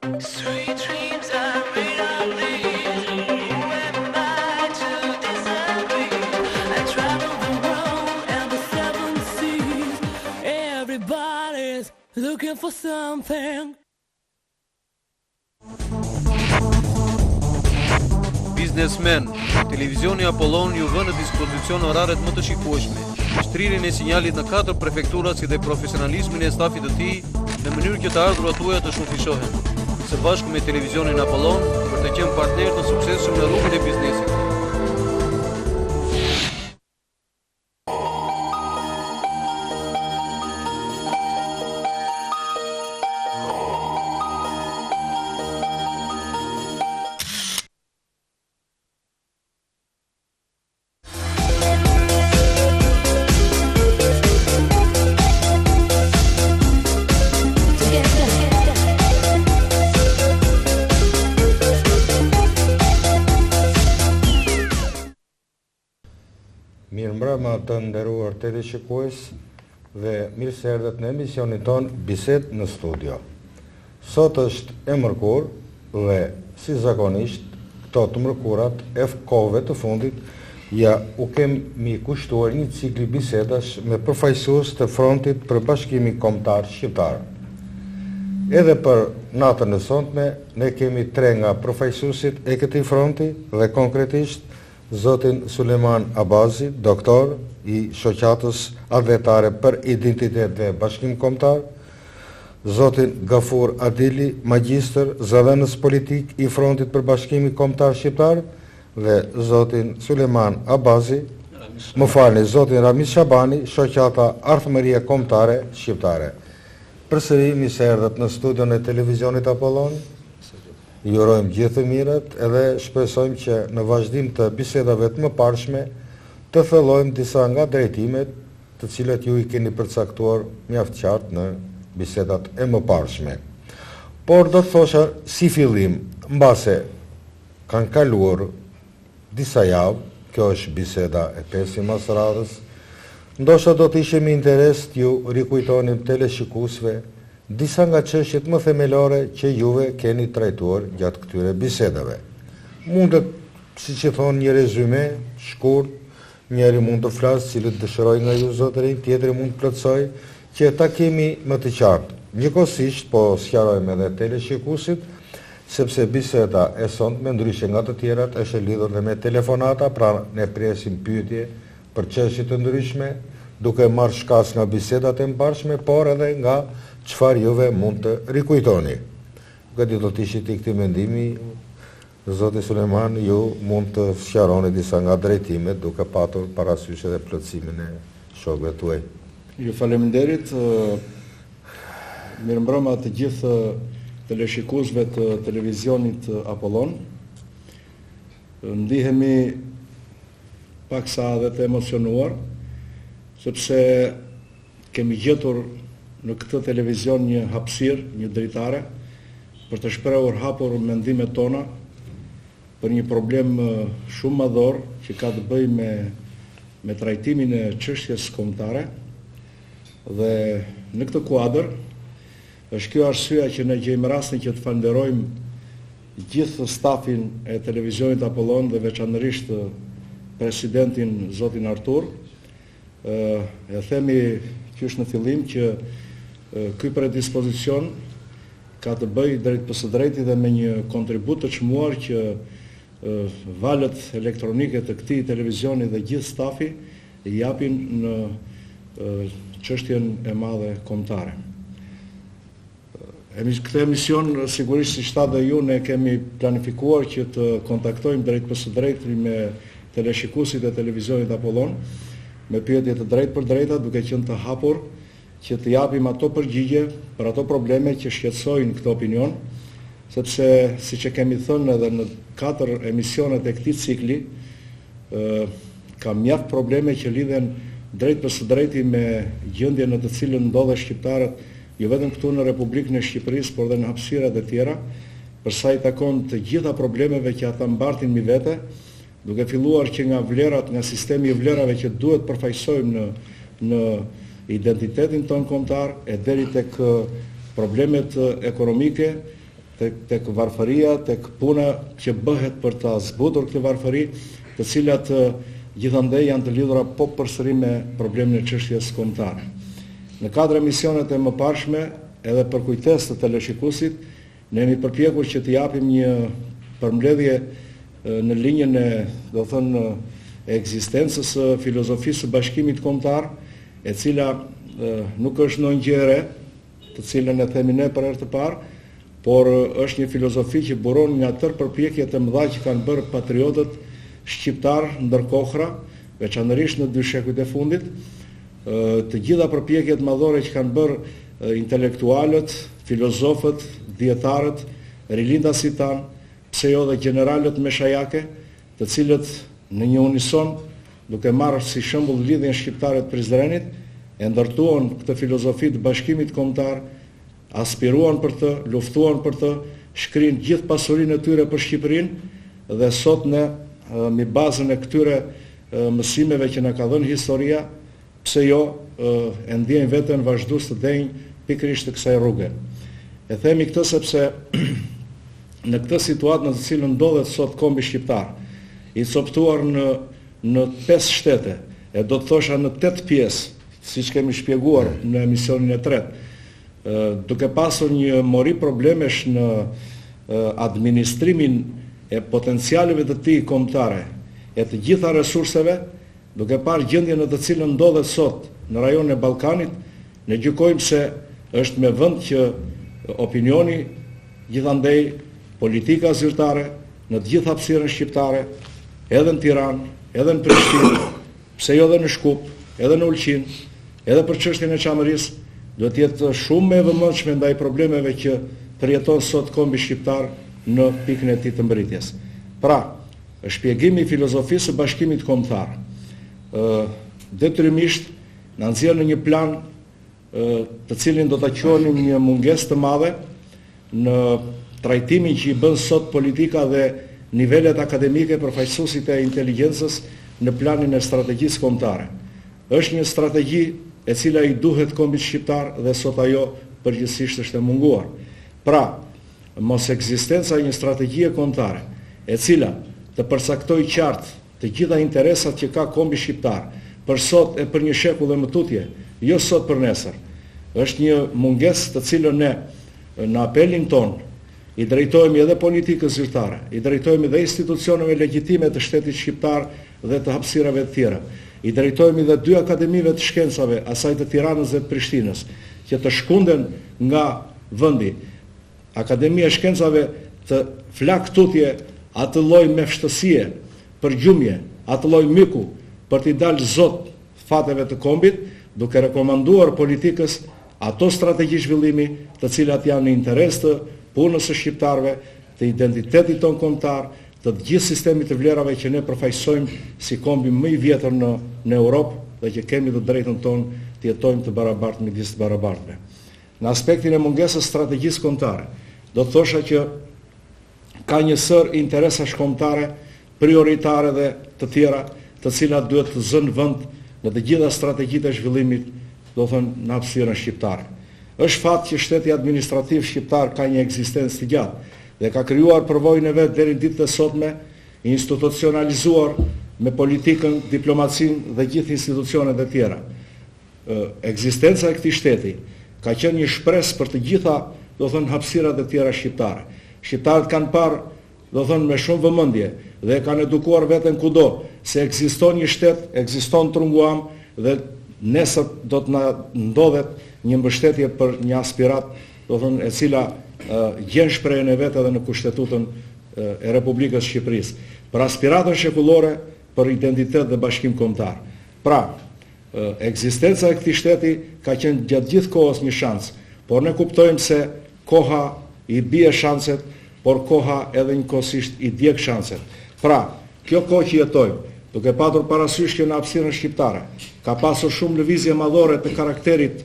Sweet dreams are made of these. Who am I to disagree? I travel the world and the seven seas. Everybody's looking for something. Biznesmen, televizioni Apollon ju vë në dispozicion oraret më të shikueshme, shtrirjen e sinjalit në 4 prefektura si dhe profesionalizmin e stafit të tij, në mënyrë që të ardhurat tuaja të shumëfishohen, së bashku me televizionin Apollon për të qenë partner të suksesshëm në rrugën e biznesit. Mirëmbrëma të nderuar teleshikues dhe mirë se erdhët në emisionin ton Bisedë në studio. Sot është e mërkur dhe si zakonisht këto të mërkurat e kohëve të fundit u kemi kushtuar një cikli bisedash me përfaqësues të frontit për Bashkimin Kombëtar Shqiptar. Edhe për natën e sotme ne kemi 3 nga përfaqësuesit e këtij fronti dhe konkretisht Zotin Suleman Abazi, doktor i shoqatës advetare për identitet dhe bashkim kombëtar, Zotin Gafur Adili, magjistër, zëdhënës politik i frontit për Bashkimin Kombëtar Shqiptar dhe Zotin Suleman Abazi, Zotin Ramiz Shabani, shoqata Ardhmëria Kombëtare Shqiptare. Përsëri mirë se erdhët në studion e televizionit Apollon. Ju urojmë gjithë të mirët edhe shpresojmë që në vazhdim të bisedave të mëparshme të thellojmë disa nga drejtimet të cilat ju i keni përcaktuar mjaft qartë në bisedat e mëparshme. Por do të thosha si fillim, mbase kanë kaluar disa javë, kjo është biseda e 5 mas radhës, ndoshta do të ishte me interes t'ju rikujtonim teleshikuesve disa nga çështjet më themelore që juve keni trajtuar gjatë këtyre bisedave. Mundet, siç e thon, një rezume shkurt, njëri mund të flasë cilët dëshiroj nga ju zotërinj, tjetri mund të plotësoj që ta kemi më të qartë. Njëkohësisht po sqarojmë edhe teleshikuesit, sepse biseda e sonte me ndryshe nga të tjerat është e lidhur dhe me telefonata, pra ne presim pyetje për çështje të ndryshme, duke marrë shkas nga bisedat e mbarshme, por edhe nga çfarë juve mund të rikujtoni. Gati do të ishit i këtij mendimi, Zoti Suleman, ju mund të sqaroni disa nga drejtimet duke patur parasysh edhe plotësimin e shokëve tuaj. Ju faleminderit. Mirëmbrëma të gjithë teleshikuesve të televizionit Apollon. Ndihemi paksa edhe të emocionuar, sepse kemi gjetur në këtë televizion një hapësirë, një dritare, për të shprehur hapur mendimet tona për një problem shumë madhor që ka të bëjë me trajtimin e çështjes kombëtare. Dhe në këtë kuadër është kjo arsyeja që ne gjejmë rastin që të falenderojmë gjithë stafin e televizionit Apollon dhe veçanërisht presidentin zotin Artur. E themi qysh në fillim që ky predispozicion ka të bëjë drejt për së drejti dhe me një kontribut të çmuar që valët elektronike të këtij televizioni dhe gjithë stafi i japin në çështjen e madhe kombëtare. Këtë emision, sigurisht si shtat dhe ju, ne kemi planifikuar që të kontaktojmë drejt për së drejti me teleshikuesit e televizionit Apollon, me pyetje të drejtë për drejta, duke qenë të hapur që të japim ato përgjigje për ato probleme që shqetësojnë këtë opinion, sepse siç e kemi thënë edhe në 4 emisionet e këtij cikli, ka mjaft probleme që lidhen drejt për së drejti me gjendjen në të cilën ndodhen shqiptarët, jo vetëm këtu në Republikën e Shqipërisë, por edhe në hapësirat e tjera, për sa i takon të gjitha problemeve që ata mbartin mbi vete, duke filluar që nga vlerat, nga sistemi i vlerave që duhet përfaqësojmë në identitetin ton kombëtar, e deri tek problemet ekonomike, tek varfëria, tek puna që bëhet për ta zbutur këtë varfëri, të cilat gjithandej janë të lidhura po përsëri me problemin e çështjes kombëtare. Në kadër emisionet e mëparshme, edhe për kujtes të teleshikuesit, ne jemi përpjekur që të japim një përmbledhje në linjën e, do thënë, ekzistencës së filozofisë së Bashkimit Kombëtar, e cila nuk është ndonjë gjë e re, të cilën e themi ne për herë të parë, por është një filozofi që buron nga tërë përpjekjet e mëdha që kanë bërë patriotët shqiptar ndërkohra, veçanërisht në 2 shekujt e fundit, të gjitha përpjekjet madhore që kanë bërë intelektualët, filozofët, dietarët, rilindasit tanë, pse jo dhe generalët meshajake, të cilët në një unison, duke marrë si shembull lidhjen shqiptare të Prizrenit, e ndërtuan këtë filozofi të Bashkimit Kombëtar, aspiruan për të, luftuan për të, shkrin gjithë pasurinë e tyre për Shqipërinë dhe sot ne me bazën e këtyre mësimeve që na ka dhënë historia, pse jo e ndjejnë veten vazhdues të denjë pikërisht të kësaj rruge. E themi këtë sepse në këtë situatë në të cilën ndodhet sot kombi shqiptar, i coptuar në 5 shtete, e do të thosha në 8 pjesë, siç kemi shpjeguar në emisionin e 3, duke pasur një mori problemesh në administrimin e potencialeve të tij kombëtare, e të gjitha resurseve, duke parë gjendjen në të cilën ndodhet sot në rajonin e Ballkanit, ne gjykojmë se është me vend që opinioni, gjithandej politika zyrtare në të gjithë hapësirën shqiptare, edhe në Tiranë, edhe në Prishtinë, pse jo edhe në Shkup, edhe në Ulqin, edhe për çështjen e Çamërisë, do të jetë shumë më e vëmendshme ndaj problemeve që përjeton sot kombi shqiptar në pikën e tij të mbërritjes. Pra, shpjegimi i filozofisë së Bashkimit Kombëtar, detyrimisht na nxjerr në një plan të cilin do ta quajmë një mungesë të madhe në trajtimin që i bën sot politika dhe nivelet akademike përfaqësuesit e inteligjencës në planin e strategjisë kombëtare. Është një strategji e cila i duhet kombit shqiptar dhe sot ajo përgjithsisht është e munguar. Pra, mos ekzistenca e një strategjie kombëtare, e cila të përcaktoj qartë të gjitha interesat që ka kombi shqiptar, për sot e për një shekull dhe më tutje, jo sot për nesër, është një mungesë të cilën ne në apelin ton i drejtojmë edhe politikës zyrtare, i drejtojmë edhe institucioneve legjitime të shtetit shqiptar dhe të hapësirave të tjera. I drejtojmë edhe 2 akademive të shkencave, asaj të Tiranës dhe të Prishtinës, që të shkunden nga vendi. Akademia e Shkencave të flak tutje atë lloj mefshtësie, përgjumje, atë lloj myku për t'i dalë zot fateve të kombit, duke rekomanduar politikës ato strategji zhvillimi të cilat janë në interes të punës së shqiptarëve, të identitetit ton kombëtar, të gjithë sistemit të vlerave që ne përfaqësojmë si kombi më i vjetër në Europë dhe që kemi të drejtën tonë të jetojmë të barabartë midis të barabartëve. Në aspektin e mungesës strategjisë kombëtare, do të thosha që ka një sër interesash kombëtare prioritare dhe të tjera, të cilat duhet të zënë vend në të gjitha strategjitë e zhvillimit, do thënë në hapësirën shqiptare. Është fat që shteti administrativ shqiptar ka një ekzistencë të gjatë dhe ka krijuar përvojën e vet deri në ditët e sotme, institucionalizuar me politikën, diplomacinë dhe gjithë institucionet e tjera. Ekzistenca e këtij shteti ka qenë një shpresë për të gjitha, do thënë, hapësirat e tjera shqiptare. Shqiptarët kanë parë, do thënë, me shumë vëmendje dhe kanë edukuar veten kudo se ekziston një shtet, ekziston trunguam dhe nesër do të na ndodhet një mbështetje për një aspirat, do thënë, e cila gjen shprehjen e vet edhe në Kushtetutën e Republikës Shqipërisë, për aspiratën shekullore për identitet dhe bashkim kombëtar. Pra, ekzistenca e këtij shteti ka qenë gjatë gjithë kohës një shans, por ne kuptojmë se koha i bie shanset, por koha edhe njëkohësisht i djeg shanset. Pra, kjo kohë që jetojmë, duke patur parasysh që në hapësirën shqiptare ka pasur shumë lëvizje madhore të karakterit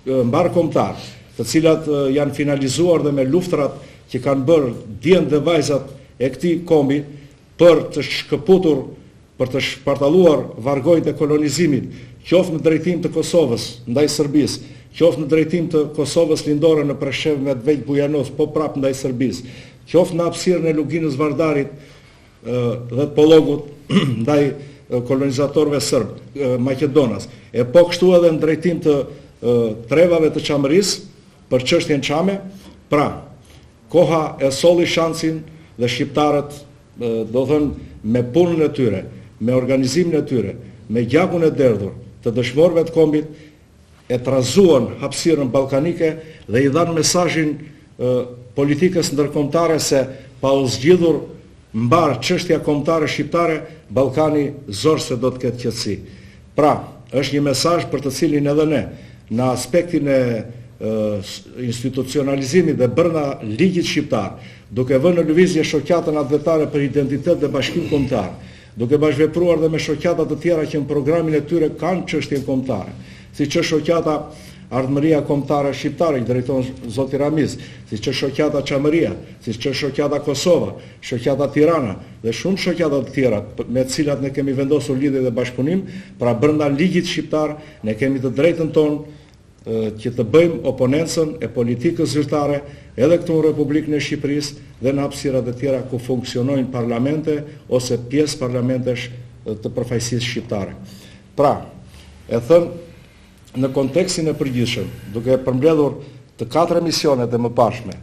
mbar kombëtar, të cilat janë finalizuar dhe me luftrat që kanë bërë djemtë dhe vajzat e këtij kombi për të shkëputur, për të shpartalluar vargojt e kolonizimit, qoftë në drejtim të Kosovës ndaj Serbisë, qoftë në drejtim të Kosovës lindore në Preshev, Medvej, Bujanos, po prap ndaj Serbisë, qoftë në hapësirën e Luginës Vardarit dhe të Pollogut ndaj kolonizatorëve serb, Maqedonas, e po kështu edhe në drejtim të trevave të Çamërisë për çështjen Çame. Pra, koha e solli shansin dhe shqiptarët, do thënë me punën e tyre, me organizimin e tyre, me gjakun e derdhur të dëshmorëve të kombit, e trazuan hapësirën ballkanike dhe i dhanë mesazhin politikës ndërkombëtare se pa u zgjidhur mbar çështja kombëtare shqiptare, Ballkani zorë se do të ketë qetësi. Pra, është një mesazh për të cilin edhe ne, në aspektin e institucionalizimit dhe brenda ligjit shqiptar, duke vënë në lëvizje shoqatën atletare për identitet dhe bashkim kombëtar, duke bashkëvepruar dhe me shoqata të tjera që në programin e tyre kanë çështjen kombëtare, siç është shoqata Ardhmëria Kombëtare Shqiptare, që drejton zoti Ramiz, siç është shoqata Çamëria, siç është shoqata Kosova, shoqata Tirana dhe shumë shoqata të tjera me të cilat ne kemi vendosur lidhje dhe bashkëpunim. Pra brenda ligjit shqiptar ne kemi të drejtën tonë që të bëjmë oponencën e politikës zyrtare edhe këtu në Republikën e Shqipërisë dhe në hapësirat e tjera ku funksionojnë parlamente ose pjesë parlamentesh të përfaqësisë shqiptare. Pra, e thënë në kontekstin e përgjithshëm, duke përmbledhur të 4 emisionet e mëparshme,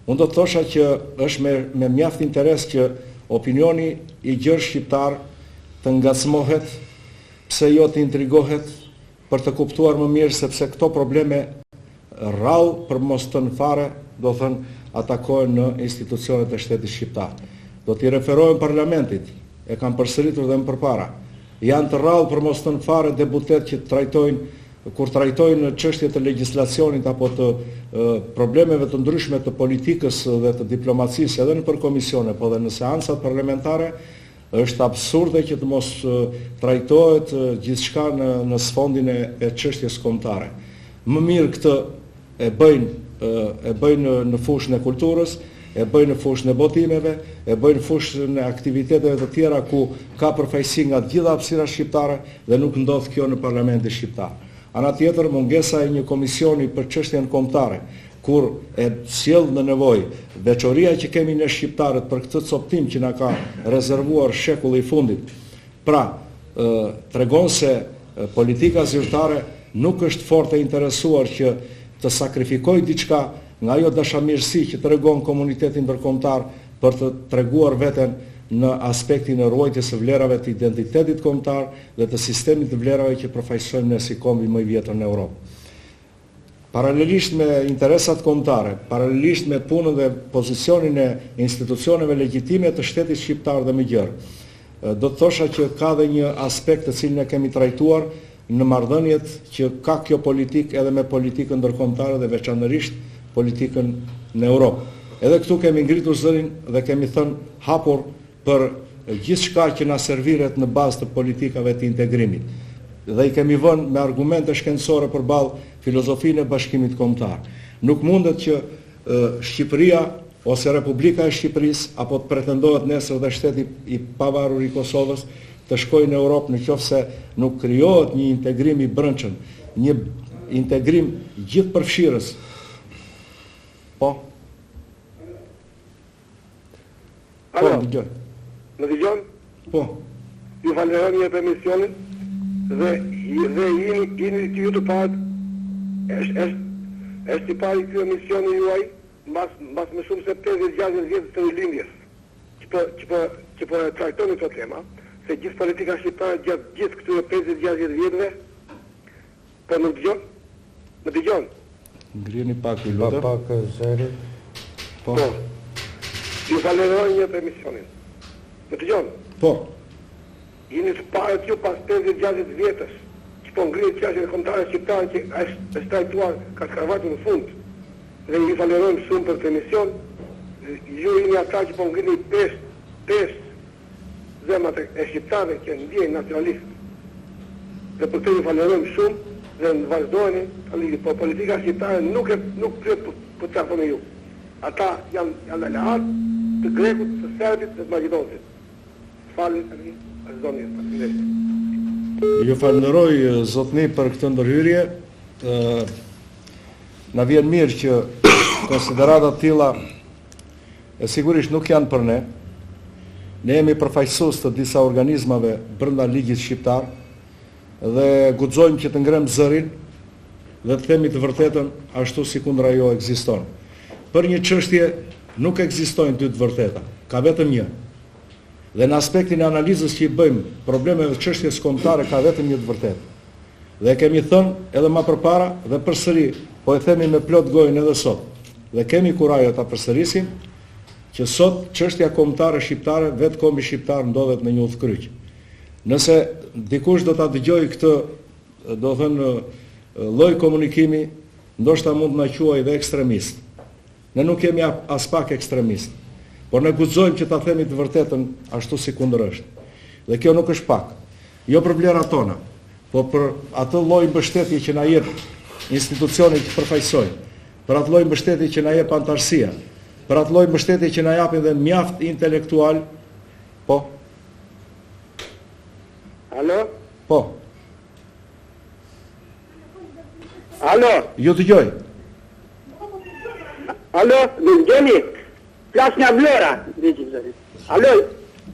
unë do të thosha që është me mjaft interes që opinioni i gjerë shqiptar të ngacmohet, pse jo të intrigohet, për të kuptuar më mirë sepse këto probleme rrallë për mos të në fare, do thënë atakohen në institucionet e shtetit shqiptar. Do t'i referohen parlamentit, e kam përsëritur dhe më përpara. Janë të rrallë për mos të në fare deputet që kur trajtojnë çështje të legjislacionit apo të problemeve të ndryshme të politikës dhe të diplomacisë edhe në përkomisione, po dhe në seancat parlamentare, është absurde që të mos trajtohet gjithçka në sfondin e çështjes kombëtare. Më mirë këtë e bëjnë në fushën e kulturës, e bëjnë në fushën e botimeve, e bëjnë në fushën e aktiviteteve të tjera ku ka përfaqësi nga të gjitha hapësirat shqiptare dhe nuk ndodh kjo në Parlamentin shqiptar. Ana tjetër, mungesa e një komisioni për çështjen kombëtare, kur e sjell në nevojë veçoria që kemi ne shqiptarët për këtë coptim që na ka rezervuar shekulli i fundit. Pra, tregon se politika zyrtare nuk është fort e interesuar që të sakrifikojë diçka nga ajo dashamirësi që tregon komuniteti ndërkombëtar për të treguar veten në aspektin e ruajtjes së vlerave të identitetit kombëtar dhe të sistemit të vlerave që përfaqësojmë ne si kombi më i vjetër në Europë. Paralelisht me interesat kombëtare, paralelisht me punën dhe pozicionin e institucioneve legjitime të shtetit shqiptar dhe më gjerë, do të thosha që ka dhe një aspekt të cilin e kemi trajtuar në marrëdhëniet që ka kjo politikë edhe me politikën ndërkombëtare dhe veçanërisht politikën në Europë. Edhe këtu kemi ngritur zërin dhe kemi thënë hapur për gjithçka që na serviret në bazë të politikave të integrimit. Dhe i kemi vënë me argumente shkencore përballë filozofinë e bashkimit kombëtar. Nuk mundet që Shqipëria ose Republika e Shqipërisë apo të pretendohet nesër dhe shteti i pavarur i Kosovës të shkojë në Europë nëse nuk krijohet një integrim i brendshëm, një integrim gjithëpërfshirës. Po. Alo, më dëgjon? Po. Ju falenderoj një për emisionin dhe jeni ju të parë është i pari ky emisioni juaj mbas më shumë se 50-60 vjet të rilindjes që po trajtoni këto tema, se gjithë politika shqiptare gjatë gjithë këtyre 50-60 vjetëve po më dëgjon? Më dëgjon? Ngrini pak i lutem. Pak zëri. Po. Ju falenderoj një për emisionin. Më dëgjon? Po. Jeni të parët ju pas 50-60 vjetës që po ngrihet çështja e kombëtare shqiptare që është trajtuar ka skarvatu në fund. Dhe ju falenderojmë shumë për këtë emision. Ju jeni ata që po ngrini 5 zemrat e shqiptarëve që ndjejnë nacionalistë. Dhe për këtë ju falenderojmë shumë dhe në vazhdojeni, po politika shqiptare nuk pyet për çfarë thonë ju. Ata janë aleat të grekut, të serbit dhe të maqedonësit. Falin zonë. Ju falenderoj zotni për këtë ndërhyrje. na vjen mirë që konsiderata të tilla e sigurisht nuk janë për ne. Ne jemi përfaqësues të disa organizmave brenda ligjit shqiptar dhe guxojmë që të ngrem zërin dhe të themi të vërtetën ashtu si kundër ajo ekziston. Për një çështje nuk ekzistojnë dy të vërteta, ka vetëm një. Dhe në aspektin e analizës që i bëjmë problemeve të çështjes kombëtare ka vetëm një të vërtetë. Dhe kemi thënë edhe më përpara dhe përsëri, po e themi me plot gojën edhe sot. Dhe kemi kurajo ta përsërisim që sot çështja kombëtare shqiptare, vetë kombi shqiptar ndodhet në një udhkryq. Nëse dikush do ta dëgjojë këtë, do thënë lloj komunikimi, ndoshta mund na quajë dhe ekstremist. Ne nuk jemi as pak ekstremist, por ne guxojmë që ta themi të vërtetën ashtu si kundër është. Dhe kjo nuk është pak, jo për vlerat tona, po për atë lloj mbështetje që na jep institucionet që përfaqësojnë, për atë lloj mbështetje që na jep antarësia, për atë lloj mbështetje që na japin dhe mjaft intelektual. Po. Alo? Po. Alo? Ju dëgjoj. Alo, më gjeni? Plas nga Vlora. Alo,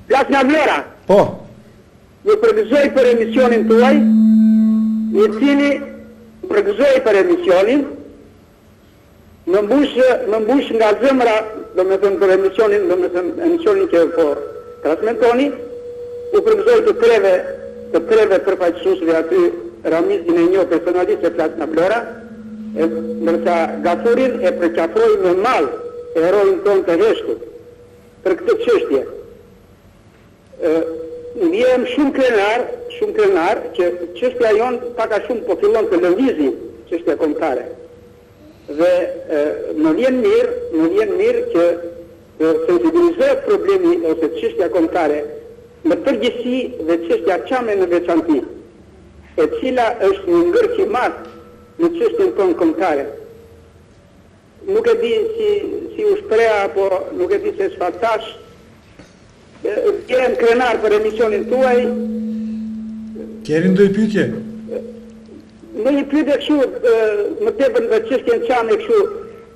plas nga Vlora. Po. Ju përgëzoj për emisionin tuaj, i cili përgëzoj për emisionin, më mbush nga zemra, do me thënë për emisionin që po transmetoni, u përgëzoj të treve përfaqësuesve aty, Ramizin e një personalisht e plas nga Vlora, ndërsa Gafurin e përqafroj me mal herojin ton të heshtur për këtë çështje. Jam shumë krenar që çështja jon paka shumë po fillon të lëvizë çështja kombëtare. Dhe më vjen mirë që të sensibilizohet problemi ose çështja kombëtare në përgjithësi dhe çështja çame në veçantë, e cila është një ngërç i madh në çështjen tonë kombëtare. Nuk e di si u shpreha, apo nuk e di se çfarë thash. Jem krenar për emisionin tuaj. Keni ndonjë pyetje? Në një pyetje kështu, më tepër në çështjen çame kështu,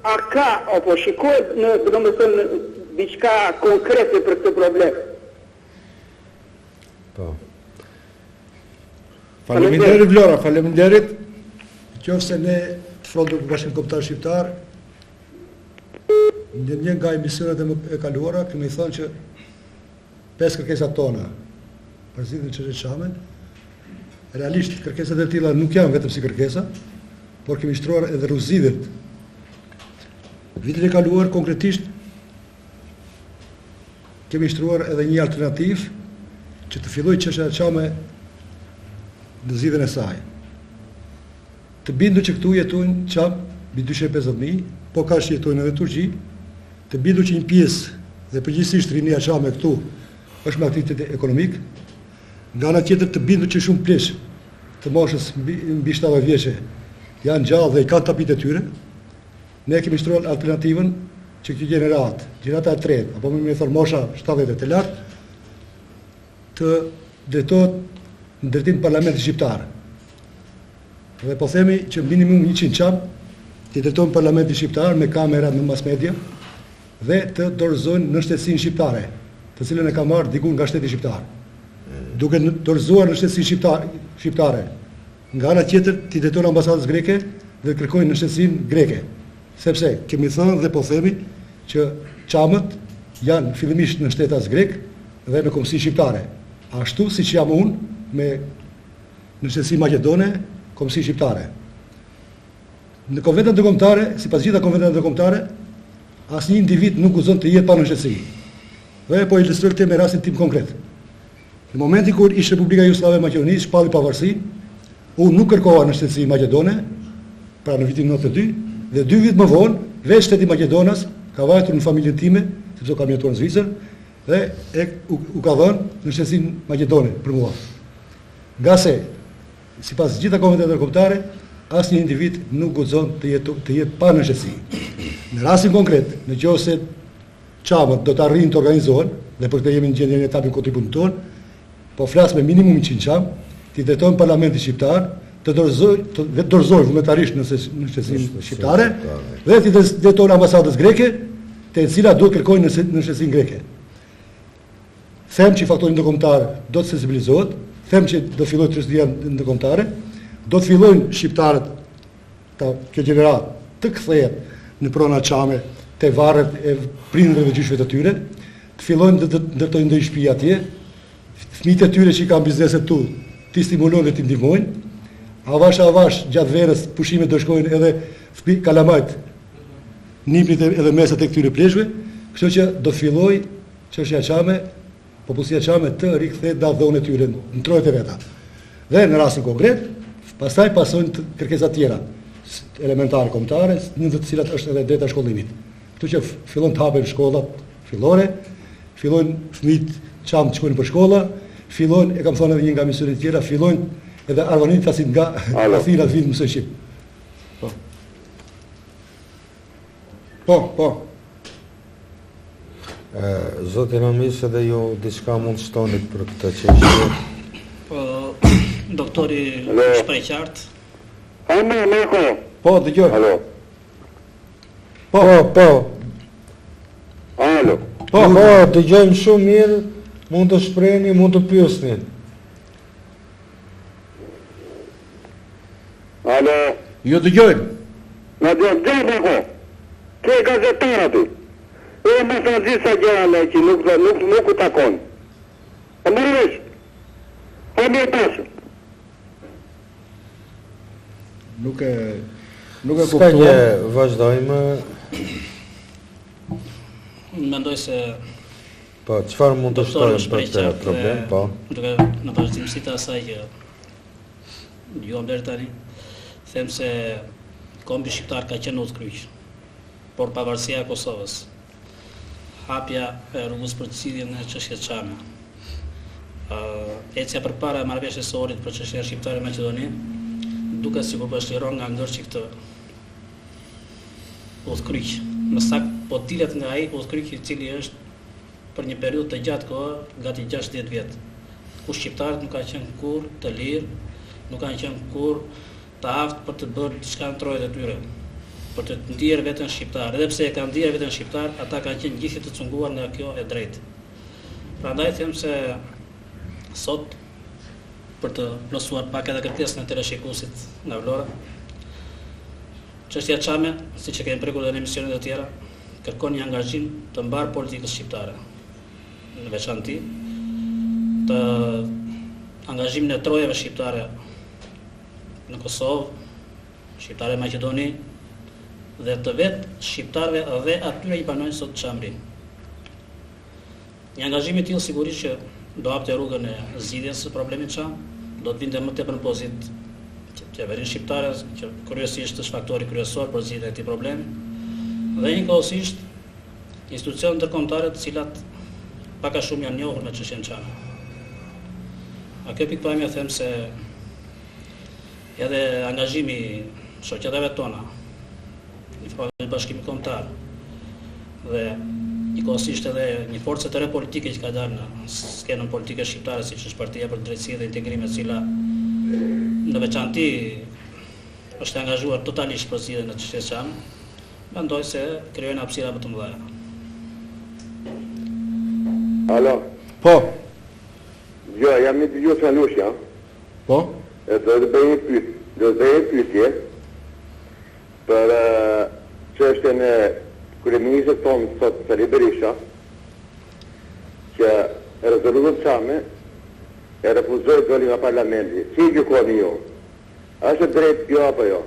a ka apo shikohet në, domethënë, diçka konkrete për këtë problem? Po. Faleminderit Vlora, faleminderit. Qofse ne Fronti i Bashkimit Kombëtar Shqiptar në një nga emisionet e kaluara kemi thënë që 5 kërkesat tona për zgjidhjen e çështjes çame, realisht kërkesat e tilla nuk janë vetëm si kërkesa, por kemi shtruar edhe rrugëzidhjet. Vitin e kaluar konkretisht kemi shtruar edhe një alternativë që të fillojë çështja e çame në zgjidhjen e saj. Të bindur që këtu jetojnë qap, mbi 250.000, po ka që jetojnë edhe Turqi, të bindur që një pjesë dhe përgjithsisht rinia çame këtu është me aktivitet ekonomik, nga ana tjetër të bindur që shumë plesh të moshës mbi 70 vjeçe janë gjallë dhe i kanë tapit e tyre. Ne kemi shtruar alternativën që kjo gjenerata e tretë, apo më thon mosha 70 të lartë, të drejtohet në drejtim parlamentit shqiptar. Dhe po themi që minimum 100 qap të drejtojnë parlamentin shqiptar me kamera në mass media dhe të dorëzojnë në shtetësinë shqiptare, të cilën e ka marrë diku nga shteti shqiptar. Duke dorëzuar në shtetësinë shqiptare, nga ana tjetër të drejtojnë ambasadës greke dhe kërkojnë në shtetësinë greke. Sepse kemi thënë dhe po themi që çamët janë fillimisht në shtetas grek dhe në kombësi shqiptare. Ashtu siç jam unë në shtetësi maqedone, kombësi shqiptare. Në konventet ndërkombëtare, sipas gjitha konventeve ndërkombëtare, asnjë individ nuk guzon të jetë pa në shtetësi. Dhe po ilustroj këtë me rastin tim konkret. Në momentin kur ishte Republika Jugoslave e Maqedonisë shpalli pavarësinë, unë nuk kërkova në shtetësi maqedone, pra në vitin 92, dhe 2 vite më vonë, veç shteti Maqedonas ka vajtur në familjen time, sepse kam jetuar në Zvicër, dhe u ka dhënë në shtetësinë maqedone për mua. Nga se, sipas gjitha konventeve ndërkombëtare, asnjë individ nuk guxon të jetë pa në shtetësi. Në rastin konkret, nëse çamët do të arrijnë të organizohen, dhe për këtë jemi në gjendjen e japim kontributin tonë, po flas me minimum 100 çam, ti drejtojmë parlamentin shqiptar të dorëzoj vullnetarisht në shtësinë shqiptare dhe të drejtojnë ambasadës greke, të cilat duhet kërkojnë në shtësinë greke. Them që faktori ndërkombëtar do të sensibilizohet, them që do fillojë tradhia ndërkombëtare, do të fillojnë shqiptarët kjo gjenerat të kthehet në prona çame, te varret e prindërve dhe gjyshve të tyre, të fillojnë të ndërtojnë ndonjë shtëpi atje, fëmijët e tyre që kanë bizneset tu, ti stimulojnë dhe ti ndihmojnë, avash gjatë verës pushimet do shkojnë edhe kalamajt, nipnit edhe mesat e këtyre pleshve, kështu që do filloj çështja çame, popullsia çame të rikthehet dhënë e tyre në trojet e veta. Dhe në rastin konkret, pastaj pasojnë kërkesa tjera, elementare kombëtare, në të cilat është edhe drejta shkollimit. Kështu që fillon të hapen shkollat fillore, fillojnë fëmijët çam të shkojnë për shkolla, fillojnë, e kam thënë edhe një nga misionet tjera, fillojnë edhe arvanit tasit nga Athina të vitë mësoj shqip. Po. Zoti Ramis, edhe ju diçka mund të shtonit për këtë çështje. Po, doktori shpreh qartë. Po, dëgjoj. Alo. Po. Alo. Po, dëgjojmë shumë mirë, mund të shprehni, mund të pyesni. Alo. Ju dëgjojmë. Na dëgjoj. Ke gazetar aty. E më thënë disa gjëra që nuk u takon. A më rrish? A më pasë? Nuk e Ska një kuptuar. vazhdojmë. Mendoj se Po, çfarë mund të doktori shtojmë për shpreh këtë qartë. problem? Po. Duke në vazhdimsi të asaj që dëgjova deri tani, them se kombi shqiptar ka qenë udhkryq. Por pavarësia e Kosovës, hapja e rrugës për ciljen e çështjes çame, ecja përpara marrëveshjes së Ohrit për çështjen shqiptare në Maqedoni, duket sikur po shliron nga ngërçi këtë udhkryq. Në sakt po dilet nga ai udhkryq i cili është për një periudhë të gjatë kohë, gati 60 vjet, ku shqiptarët nuk kanë qenë kurrë të lirë, nuk kanë qenë kurrë të aftë për të bërë diçka në trojet e tyre, për të ndier veten shqiptar. Edhe pse e kanë ndier veten shqiptar, ata kanë qenë gjithë të cunguar nga kjo e drejtë. Prandaj them se sot për të plotësuar pak edhe kërkesën e teleshikuesit nga Vlora, çështja çame, siç e kemi prekur edhe në emisionet e tjera, kërkon një angazhim të mbar politikës shqiptare, në veçanti të angazhimin e trojeve shqiptare në Kosovë, shqiptare në Maqedoni, dhe të vetë shqiptarëve dhe atyre i banojnë sot çamrin. Një angazhim i tillë sigurisht që do hapte rrugën e zgjidhjes së problemit çam, do të vinte më tepër në pozitë qeverinë shqiptare, që kryesisht është faktori kryesor për zgjidhjen e këtij problemi, dhe njëkohësisht institucionet ndërkombëtare të cilat pak a shumë janë njohur me çështjen çame. A kjo pikpamje them se edhe angazhimi shoqatave tona, i format bashkimit kombëtar dhe njëkohësisht edhe një forcë të re politike që ka dalë në skenën politike shqiptare, siç është Partia për Drejtësi dhe Integrim, e cila në veçanti është angazhuar totalisht për zgjidhjen e çështjes çame, mendoj se krijojnë hapësira më të mëdha. Alo. Po. Jo, jam i dëgjuar Sanush, ja. Po. Do të bëj një pyetje për çështjen e kryeministit tonë sot Sali Berisha, që rezolutën çame e refuzoi doli nga parlamenti. Si gjykoni ju? Është drejt jo apo jo?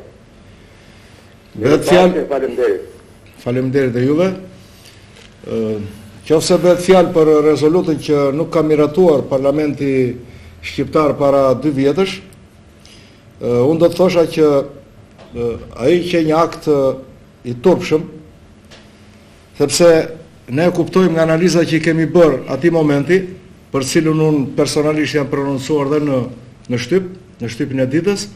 Bëhet fjalë, Faleminderit. faleminderit dhe juve. Qofse bëhet fjalë për rezolutën që nuk ka miratuar parlamenti shqiptar para 2 vjetësh, unë do të thosha që ai që një akt i turpshëm, sepse ne kuptojmë nga analiza që i kemi bërë ati momenti, për cilën unë personalisht jam prononcuar dhe në shtypin e ditës,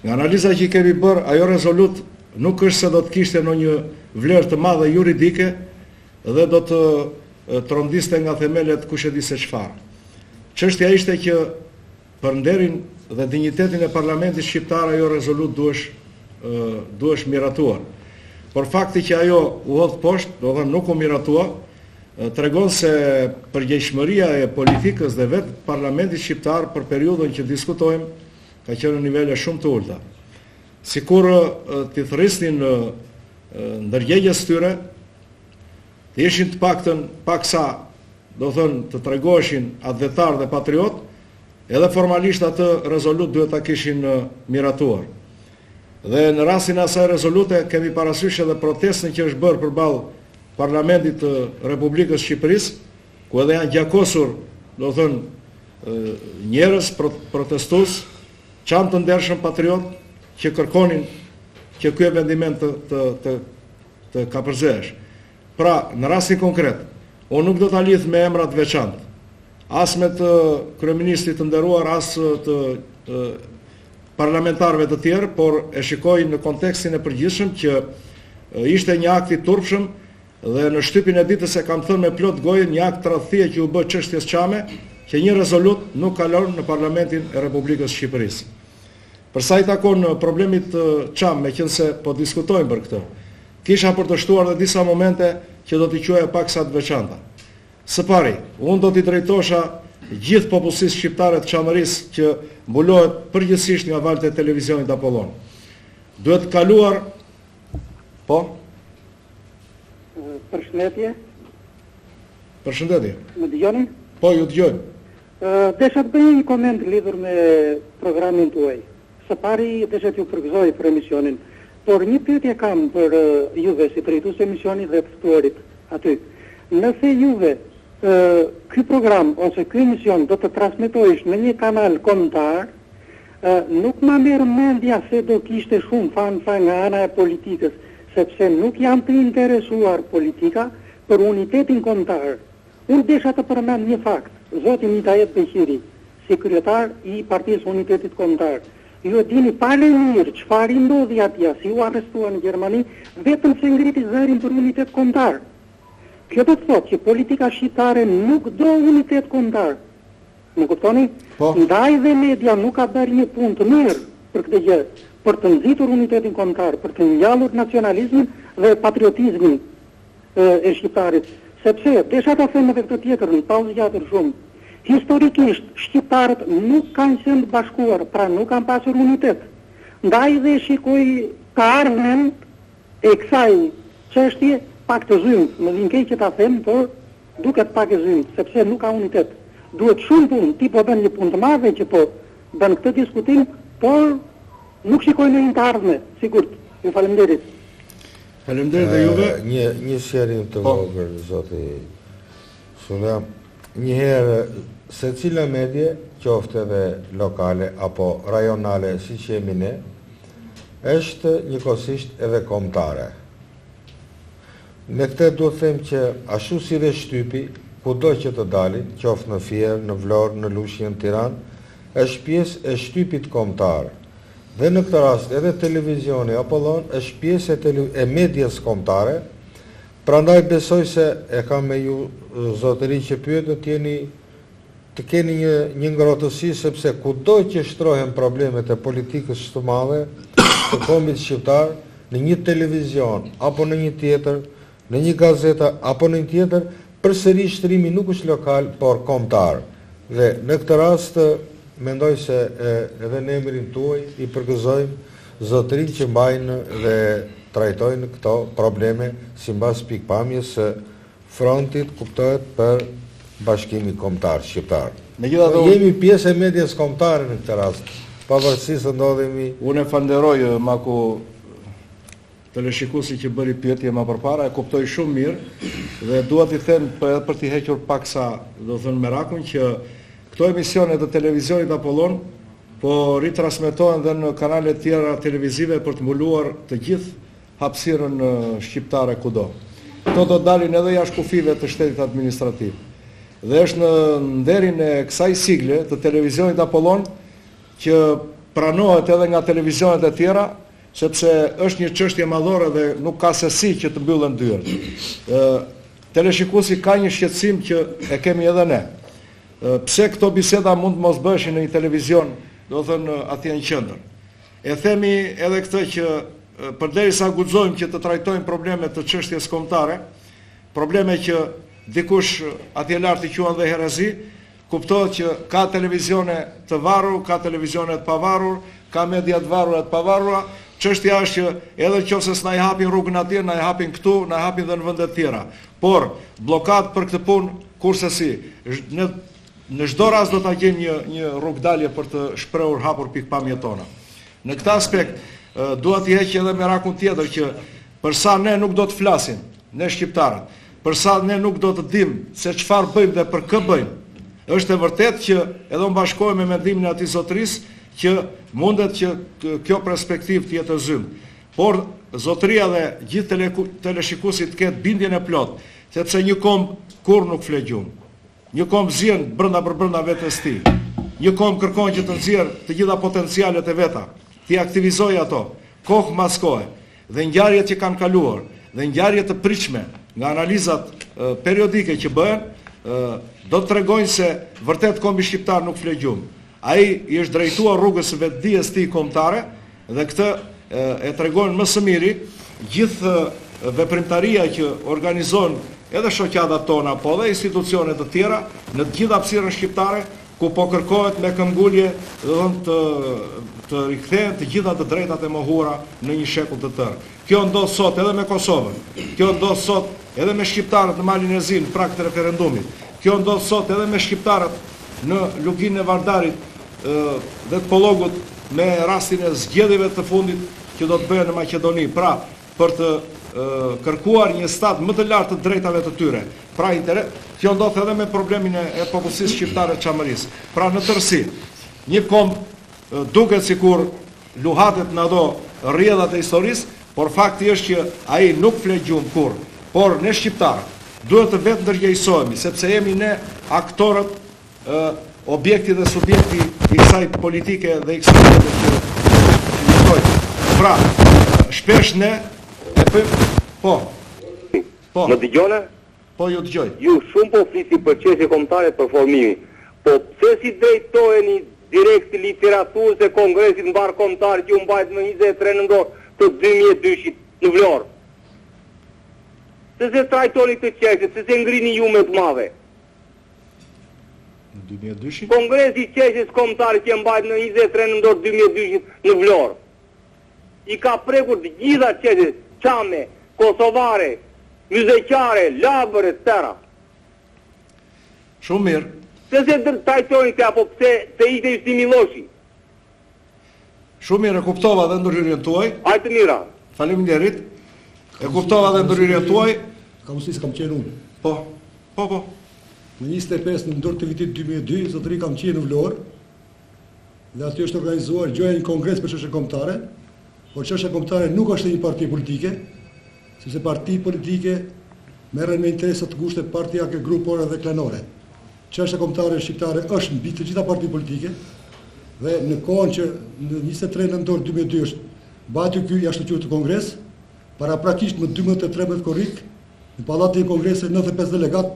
nga analiza që i kemi bërë, ajo rezolut nuk është se do të kishte në një vlerë të madhe juridike dhe do të trondiste nga themelet kush e di se çfarë. Çështja ishte që për nderin dhe dinjitetin e parlamentit shqiptar ajo rezolut duhesh miratuar. Por fakti që ajo u hodh poshtë, do thënë nuk u miratua, tregon se përgjegjshmëria e politikës dhe vetë parlamentit shqiptar për periudhën që diskutojmë ka qenë në nivele shumë të ulta. Sikur t'i thrisnin ndërgjegjes tyre, të ishin të paktën paksa, do thënë të tregoheshin advetar dhe patriot, edhe formalisht atë rezolut duhet ta kishin miratuar. Dhe në rastin e asaj rezolute kemi parasysh edhe protestën që është bërë përballë Parlamentit të Republikës Shqipërisë, ku edhe janë gjakosur, do thënë, njerëz protestues, çam të ndershëm patriot që kërkonin që ky vendiment të kapërzehesh. Pra, në rastin konkret, unë nuk do ta lidh me emra të veçantë, as me të kryeministrit të nderuar, as të parlamentarëve të tjerë, por e shikoj në kontekstin e përgjithshëm që ishte një akt i turpshëm dhe në shtypin e ditës e kam thënë me plot gojë një akt tradhtie që u bë çështjes çame, që një rezolut nuk kalon në Parlamentin e Republikës Shqipërisë. Për sa i takon problemit çam, meqense po diskutojmë për këtë, kisha për të shtuar edhe disa momente që do t'i quaja paksa të veçanta. Së pari, unë do t'i drejtosha gjithë popullsisë shqiptare të Çamërisë që mbulohet përgjithsisht nga valët e televizionit Apollon. Duhet kaluar, po? Përshëndetje. Përshëndetje. Më dëgjoni? Po, ju dëgjojmë. Desha të bëj një koment lidhur me programin tuaj. Së pari desha t'ju përgëzoj për emisionin, por një pyetje kam për juve si drejtues emisionit dhe të ftuarit aty. Nëse juve ky program ose ky emision do të transmetohesh në një kanal kombëtar, nuk ma merr mendja se do kishte shumë fanfa nga ana e politikës, sepse nuk janë të interesuar politika për unitetin kombëtar. Unë desha të përmend një fakt, zoti Mitajet Behiri, si kryetar i Partisë Unitetit Kombëtar. Ju e dini pale mirë çfarë ndodhi atje, si u arrestuan në Gjermani, vetëm se ngriti zërin për unitet kombëtar. Kjo do të thotë që politika shqiptare nuk do unitet kombëtar. Më kuptoni? Po. Ndaj dhe media nuk ka bërë një punë të mirë për këtë gjë, për të nxitur unitetin kombëtar, për të ngjallur nacionalizmin dhe patriotizmin e shqiptarit. Sepse, desha ta them edhe këtë tjetër, në pauzë gjatër shumë, historikisht, shqiptarët nuk kanë qenë bashkuar, pra nuk kanë pasur unitet. Ndaj dhe shikoj ka ardhmen e kësaj çështje pak të zymë, më vjen keq që ta them, por duket pak e zymë, sepse nuk ka unitet. Duhet shumë punë, ti po bën një punë të madhe që po bën këtë diskutim, por nuk shikoj në një të ardhme, sigurt. Ju faleminderit. Faleminderit dhe juve. Një sqarim të vogël, zoti Sulja. Njëherë secila medje, qoftë edhe lokale apo rajonale, siç jemi ne, është njëkohësisht edhe kombëtare. Me këtë duhet them që ashtu si dhe shtypi, kudo që të dalin, qoftë në Fier, në Vlorë, në Lushje, në Tiranë, është pjesë e shtypit kombëtar. Dhe në këtë rast edhe televizioni Apollon është pjesë e medjes kombëtare. Prandaj besoj se e kam me ju zotëri që pyetët të keni një ngrohtësi, sepse kudo që shtrohen problemet e politikës së madhe të kombit shqiptar, në një televizion apo në një tjetër, në një gazeta apo në një tjetër, përsëri shtrimi nuk është lokal, por kombëtar. Dhe në këtë rast mendoj se edhe në emrin tuaj i përgëzojmë zotërinë që mbajnë dhe trajtojnë këto probleme sipas pikpamjes së frontit, kuptohet, për Bashkimin Kombëtar Shqiptar. Jemi pjesë e medjes kombëtare në këtë rast, pavarësisht se ndodhemi. Unë e falenderoj Maku teleshikuesi që bëri pyetje më përpara, e kuptoj shumë mirë dhe dua t'i them për t'i hequr paksa, do thënë merakun, që këto emisione të televizionit Apollon po ritransmetohen dhe në kanale tjera televizive për të mbuluar të gjithë hapësirën shqiptare kudo. Këto do dalin edhe jashtë kufive të shtetit administrativ. Dhe është në nderin e kësaj sigle të televizionit Apollon që pranohet edhe nga televizionet e tjera, sepse është një çështje madhore dhe nuk ka se si që të mbyllen dyert. Teleshikuesi ka një shqetësim që e kemi edhe ne. Pse këto biseda mund të mos bëheshin në një televizion, do thënë atje në qendër. E themi edhe këtë që përderisa guxojmë që të trajtojmë probleme të çështjes kombëtare, probleme që dikush atje lart i quan dhe herezi, kuptohet që ka televizione të varur, ka televizione të pavarur, ka media të varura të pavarura. Çështja është që edhe nëse s'na i hapin rrugën atje, na i hapin këtu, na i hapin dhe në vende të tjera. Por bllokat për këtë punë kurse si në çdo rast do ta gjejmë një rrugdalje për të shprehur hapur pikpamjet tona. Në këtë aspekt dua të heq edhe merakun tjetër që përsa ne nuk do të flasim, ne shqiptarët, përsa ne nuk do të dimë se çfarë bëjmë dhe për kë bëjmë, është e vërtetë që edhe unë bashkohem me mendimin e atij zotërisë që mundet që kjo perspektivë të jetë zymë. Por zotëria dhe gjithë teleshikuesit të ketë bindjen e plot, sepse një komb kur nuk fle gjumë. Një komb zjen brenda vetes tij. Një komb kërkon që të nxjerrë të gjitha potencialet e veta, të aktivizojë ato, kohë mas kohe. Dhe ngjarjet që kanë kaluar, dhe ngjarjet të pritshme nga analizat periodike që bëhen, do të tregojnë se vërtet kombi shqiptar nuk fle gjumë. Ai i është drejtuar rrugës së vetdijes tij kombëtare dhe këtë e tregojnë më së miri gjithë veprimtaria që organizon edhe shoqatat tona, po dhe institucionet të tjera në të gjitha hapësirën shqiptare, ku po kërkohet me këmbgulje të rikthehen të gjitha të drejtat e mohuara në një shekull të tërë. Kjo ndodh sot edhe me Kosovën. Kjo ndodh sot edhe me shqiptarët në Malin e Zi në prag të referendumit. Kjo ndodh sot edhe me shqiptarët në Luginën e Vardarit dhe të Pollogut me rastin e zgjedhjeve të fundit që do të bëhen në Maqedoni, pra për të kërkuar një stat më të lartë të drejtave të tyre. Pra kjo ndodh edhe me problemin e popullsisë shqiptare të Çamërisë. Pra në tërësi, një komb duket sikur luhatet në ato rrjedhat e historisë, por fakti është që ai nuk fle gjumë kurrë. Por ne shqiptarët duhet të vetë ndërgjegjësohemi, sepse jemi ne aktorët, objekti dhe subjekti i kësaj politike dhe i kësaj jete që jetojmë. Pra, shpesh ne e bëjmë. Po. Më dëgjoni? Po, ju dëgjoj. Ju shumë po flisi për çështje kombëtare për formimin. Po pse si drejtoheni direkt literaturës e Kongresit Mbar Kombëtar që u mbajt më 23 nëntor të 2002 në Vlorë? Se trajtoni këtë çështje, se ngrini ju me të madhe. Në 2002? Kongresi i Qeshjes Kombëtare që mbajt në 23 nëntor 2002 në Vlorë. I ka prekur të gjitha çështjet, çame, kosovare, myzeqare, labëre, tëra. Shumë mirë. Se trajtoni këtë, apo pse ishte Justi Milloshi? Shumë mirë, e kuptova dhe ndërhyrjen tuaj. Hajtë mira. Faleminderit. E kuptova dhe ndërhyrjen tuaj. Kam mësi se kam qenë unë. Po. Në 25 nëntor të vitit 2002, zotëri kam qenë në Vlorë, dhe aty është organizuar gjoja një kongres për çështje kombëtare, por çështja kombëtare nuk është një parti politike, sepse parti politike merren me interesa të ngushta partijake, grupore dhe klanore. Çështja kombëtare shqiptare është mbi të gjitha partitë politike dhe në kohën që në 23 nëntor 2002 është mbajtur ky jashtëqyrë të kongres, paraprakisht më 12-13 korrik, në pallatin e kongresit 95 delegat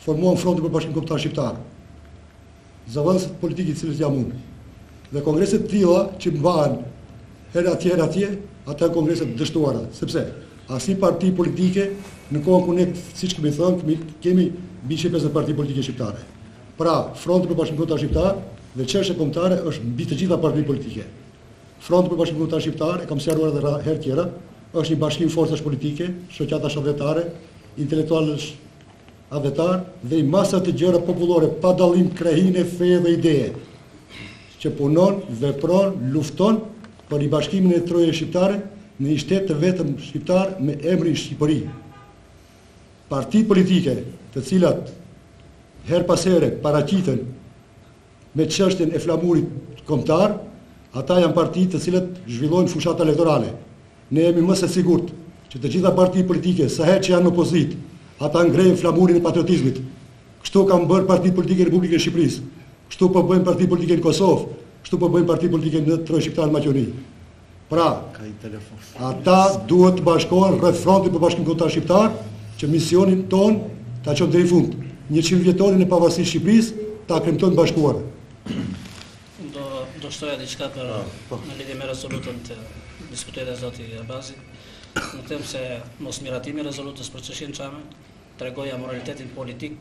formuan Frontin për Bashkimin Kombëtar Shqiptar. Zëvendësit politikë të cilët jam unë. Dhe kongreset të tilla që mbahen herë atje, ata janë kongreset të dështuara, sepse asnjë parti politike në kohën ku ne, siç kemi thënë, kemi mbi 50 parti politike shqiptare. Pra, Fronti për Bashkimin Kombëtar Shqiptar dhe çështja kombëtare është mbi të gjitha partitë politike. Fronti për Bashkimin Kombëtar Shqiptar, e kam sqaruar edhe herë tjera, është një bashkim forcash politike, shoqatash avjetare, intelektualësh avjetar dhe i masa të gjëra popullore pa dallim krahine, feje dhe ideje, që punon, vepron, lufton për i bashkimin e trojës shqiptare në një shtet të vetëm shqiptar me emrin Shqipëri. Parti politike të cilat her pas here paraqiten me çështjen e flamurit kombëtar, ata janë parti të cilat zhvillojnë fushat elektorale. Ne jemi më se sigurt që të gjitha partitë politike sa herë që janë në opozitë, ata ngrejnë flamurin e patriotizmit. Kështu kanë bërë partitë politike në Republikën e Shqipërisë. Kështu po bëjnë partitë politike në Kosovë, kështu po bëjnë partitë politike në Trojën Shqiptare në Maqedoni. Pra, ata duhet të bashkohen rreth Frontit për Bashkimin Kombëtar Shqiptar, që misionin ton ta çojnë deri në fund. 100 vjetorin e pavarësisë së Shqipërisë ta kremtojnë bashkuar. Do përshtoja diçka në lidhje me rezolutën të diskutuar e zoti Abazi. Në them se mos miratimi i rezolutës për çështjen Çame tregoja moralitetin politik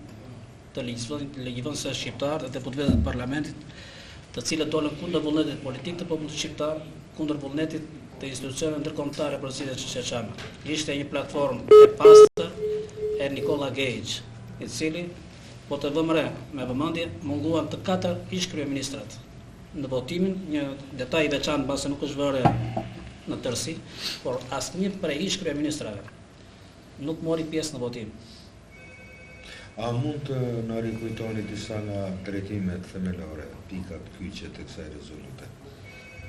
të legjivënësve shqiptar dhe deputetëve të parlamentit, të cilët dolën kundër vullnetit politik të popullit shqiptar, kundër vullnetit të institucioneve ndërkombëtare për zgjidhjen e çështjes Çame. Ishte një platformë e pastër e Nikola Gage, i cili, po të vëmë re me vëmendje, munguan të 4 ish kryeministrat. Në votimin, një detaj i veçantë mbase nuk është vëre në tërësi, por asnjë prej ish kryeministrave nuk mori pjesë në votim. A mund të në rikujtoni disa nga drejtimet themelore, pikat kyçe të kësaj rezolute?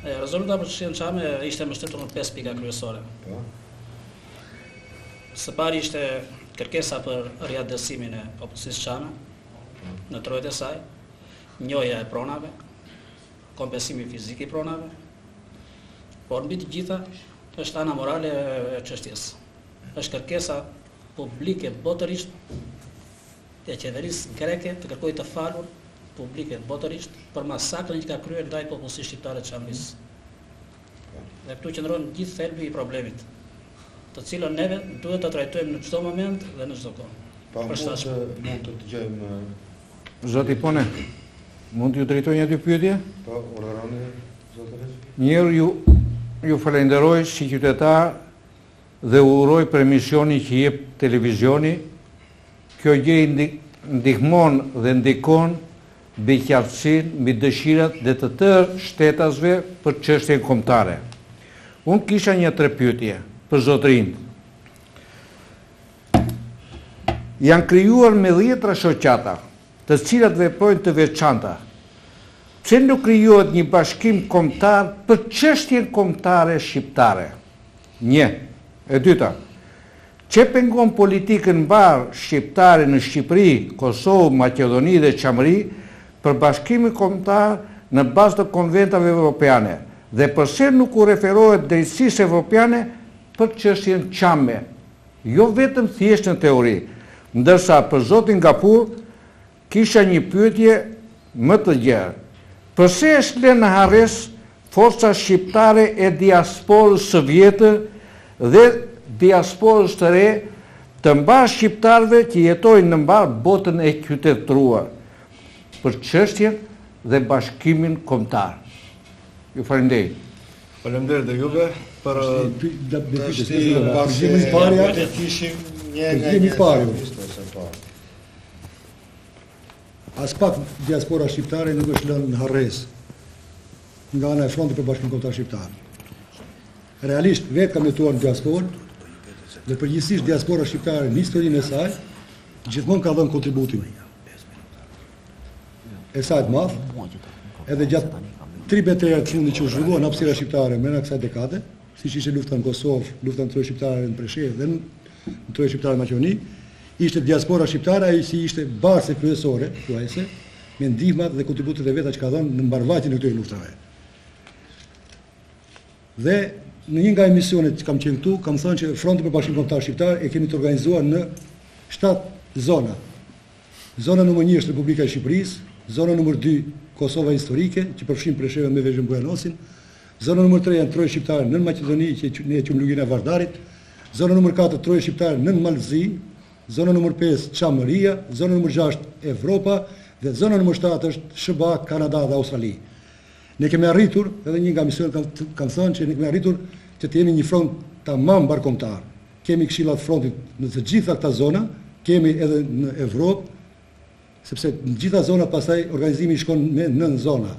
Rezoluta për çështjen Çame ishte mbështetur në 5 pika kryesore. Po. Së pari ishte kërkesa për riadësimin e opozitës Çame në trojët e saj, njohja e pronave, kompensimi fizik i pronave, por mbi të gjitha është ana morale e çështjes. Është kërkesa publike botërisht e qeverisë greke të kërkojë të falur publike botërisht për masakrën që ka kryer ndaj popullsisë shqiptare të Çamrisë. Dhe këtu qëndron gjithë thelbi i problemit, të cilën neve duhet të trajtojmë në çdo moment dhe në çdo kohë. Pa mund të dëgjojmë Zoti Pone, mund t'ju drejtoj një dy pyetje? po urdhëroni zotëri? Njërë ju falenderoj si qytetar dhe uroj për emisioni që jep televizioni. Kjo gjë ndihmon dhe ndikon mbi qartësinë, mbi dëshirat dhe të tërë shtetasve për çështjen kombëtare. Unë kisha një 3 pyetje për zotërinë. Janë krijuar me 10 shoqata, të cilat veprojnë të veçanta. Pse nuk krijohet një bashkim kombëtar për çështjen kombëtare shqiptare? 1. E dyta, që pengon politikën mbar shqiptare në Shqipëri, Kosovë, Maqedoni dhe Çamëri për bashkimin kombëtar në bazë të konventave evropiane dhe përse nuk u referohet drejtësisë evropiane për çështjen Çame, jo vetëm thjesht në teori. Ndërsa për zotin Gapur kisha një pyetje më të gjerë. Përse është lënë në harres forca shqiptare e diasporës së vjetër dhe diasporës të re të mbar shqiptarëve që jetojnë në mbar botën e qytetëruar për çështjen dhe bashkimin kombëtar? Ju falenderoj. Faleminderit dhe juve për As pak diaspora shqiptare nuk është lënë në harres nga ana e Frontit për Bashkimin Kombëtar Shqiptar. Realisht vetë kam jetuar në diasporë dhe përgjithsisht diaspora shqiptare në historinë e saj gjithmonë ka dhënë kontributin e saj të madh, edhe gjatë 3 betejave të fundit që u zhvilluan në hapësira shqiptare me kësaj dekade, siç ishte lufta në Kosovë, lufta në trojë shqiptare në Preshevë dhe në trojë shqiptare në Maqedoni, ishte diaspora shqiptare ai si ishte barse kryesore, thuajse, me ndihmat dhe kontributet e veta që ka dhënë në mbarvajtjen e këtyre luftave. Dhe në një nga emisionet që kam qenë këtu, kam thënë që Fronti për Bashkimin Kombëtar Shqiptar e kemi të organizuar në 7 zona. Zona nr. 1 është Republika e Shqipërisë, zona nr. 2 Kosova historike, që përfshin Preshevën me Vezhën Bujanosin, zona nr. 3 janë trojë shqiptare në Maqedoni, që ne e quajmë Lugin e Vardarit, zona nr. 4 trojë shqiptare në Malzi, zona nr. 5 Çamëria, zona nr. 6 Evropa dhe zona nr. 7 është SBA, Kanada dhe Australi. Ne kemi arritur, edhe një nga misionet kanë thënë që ne kemi arritur që të jemi një front tamam mbarkombëtar. Kemi këshillat frontit në të gjitha këta zona, kemi edhe në Evropë, sepse në gjitha zonat pastaj organizimi shkon me 9 zona.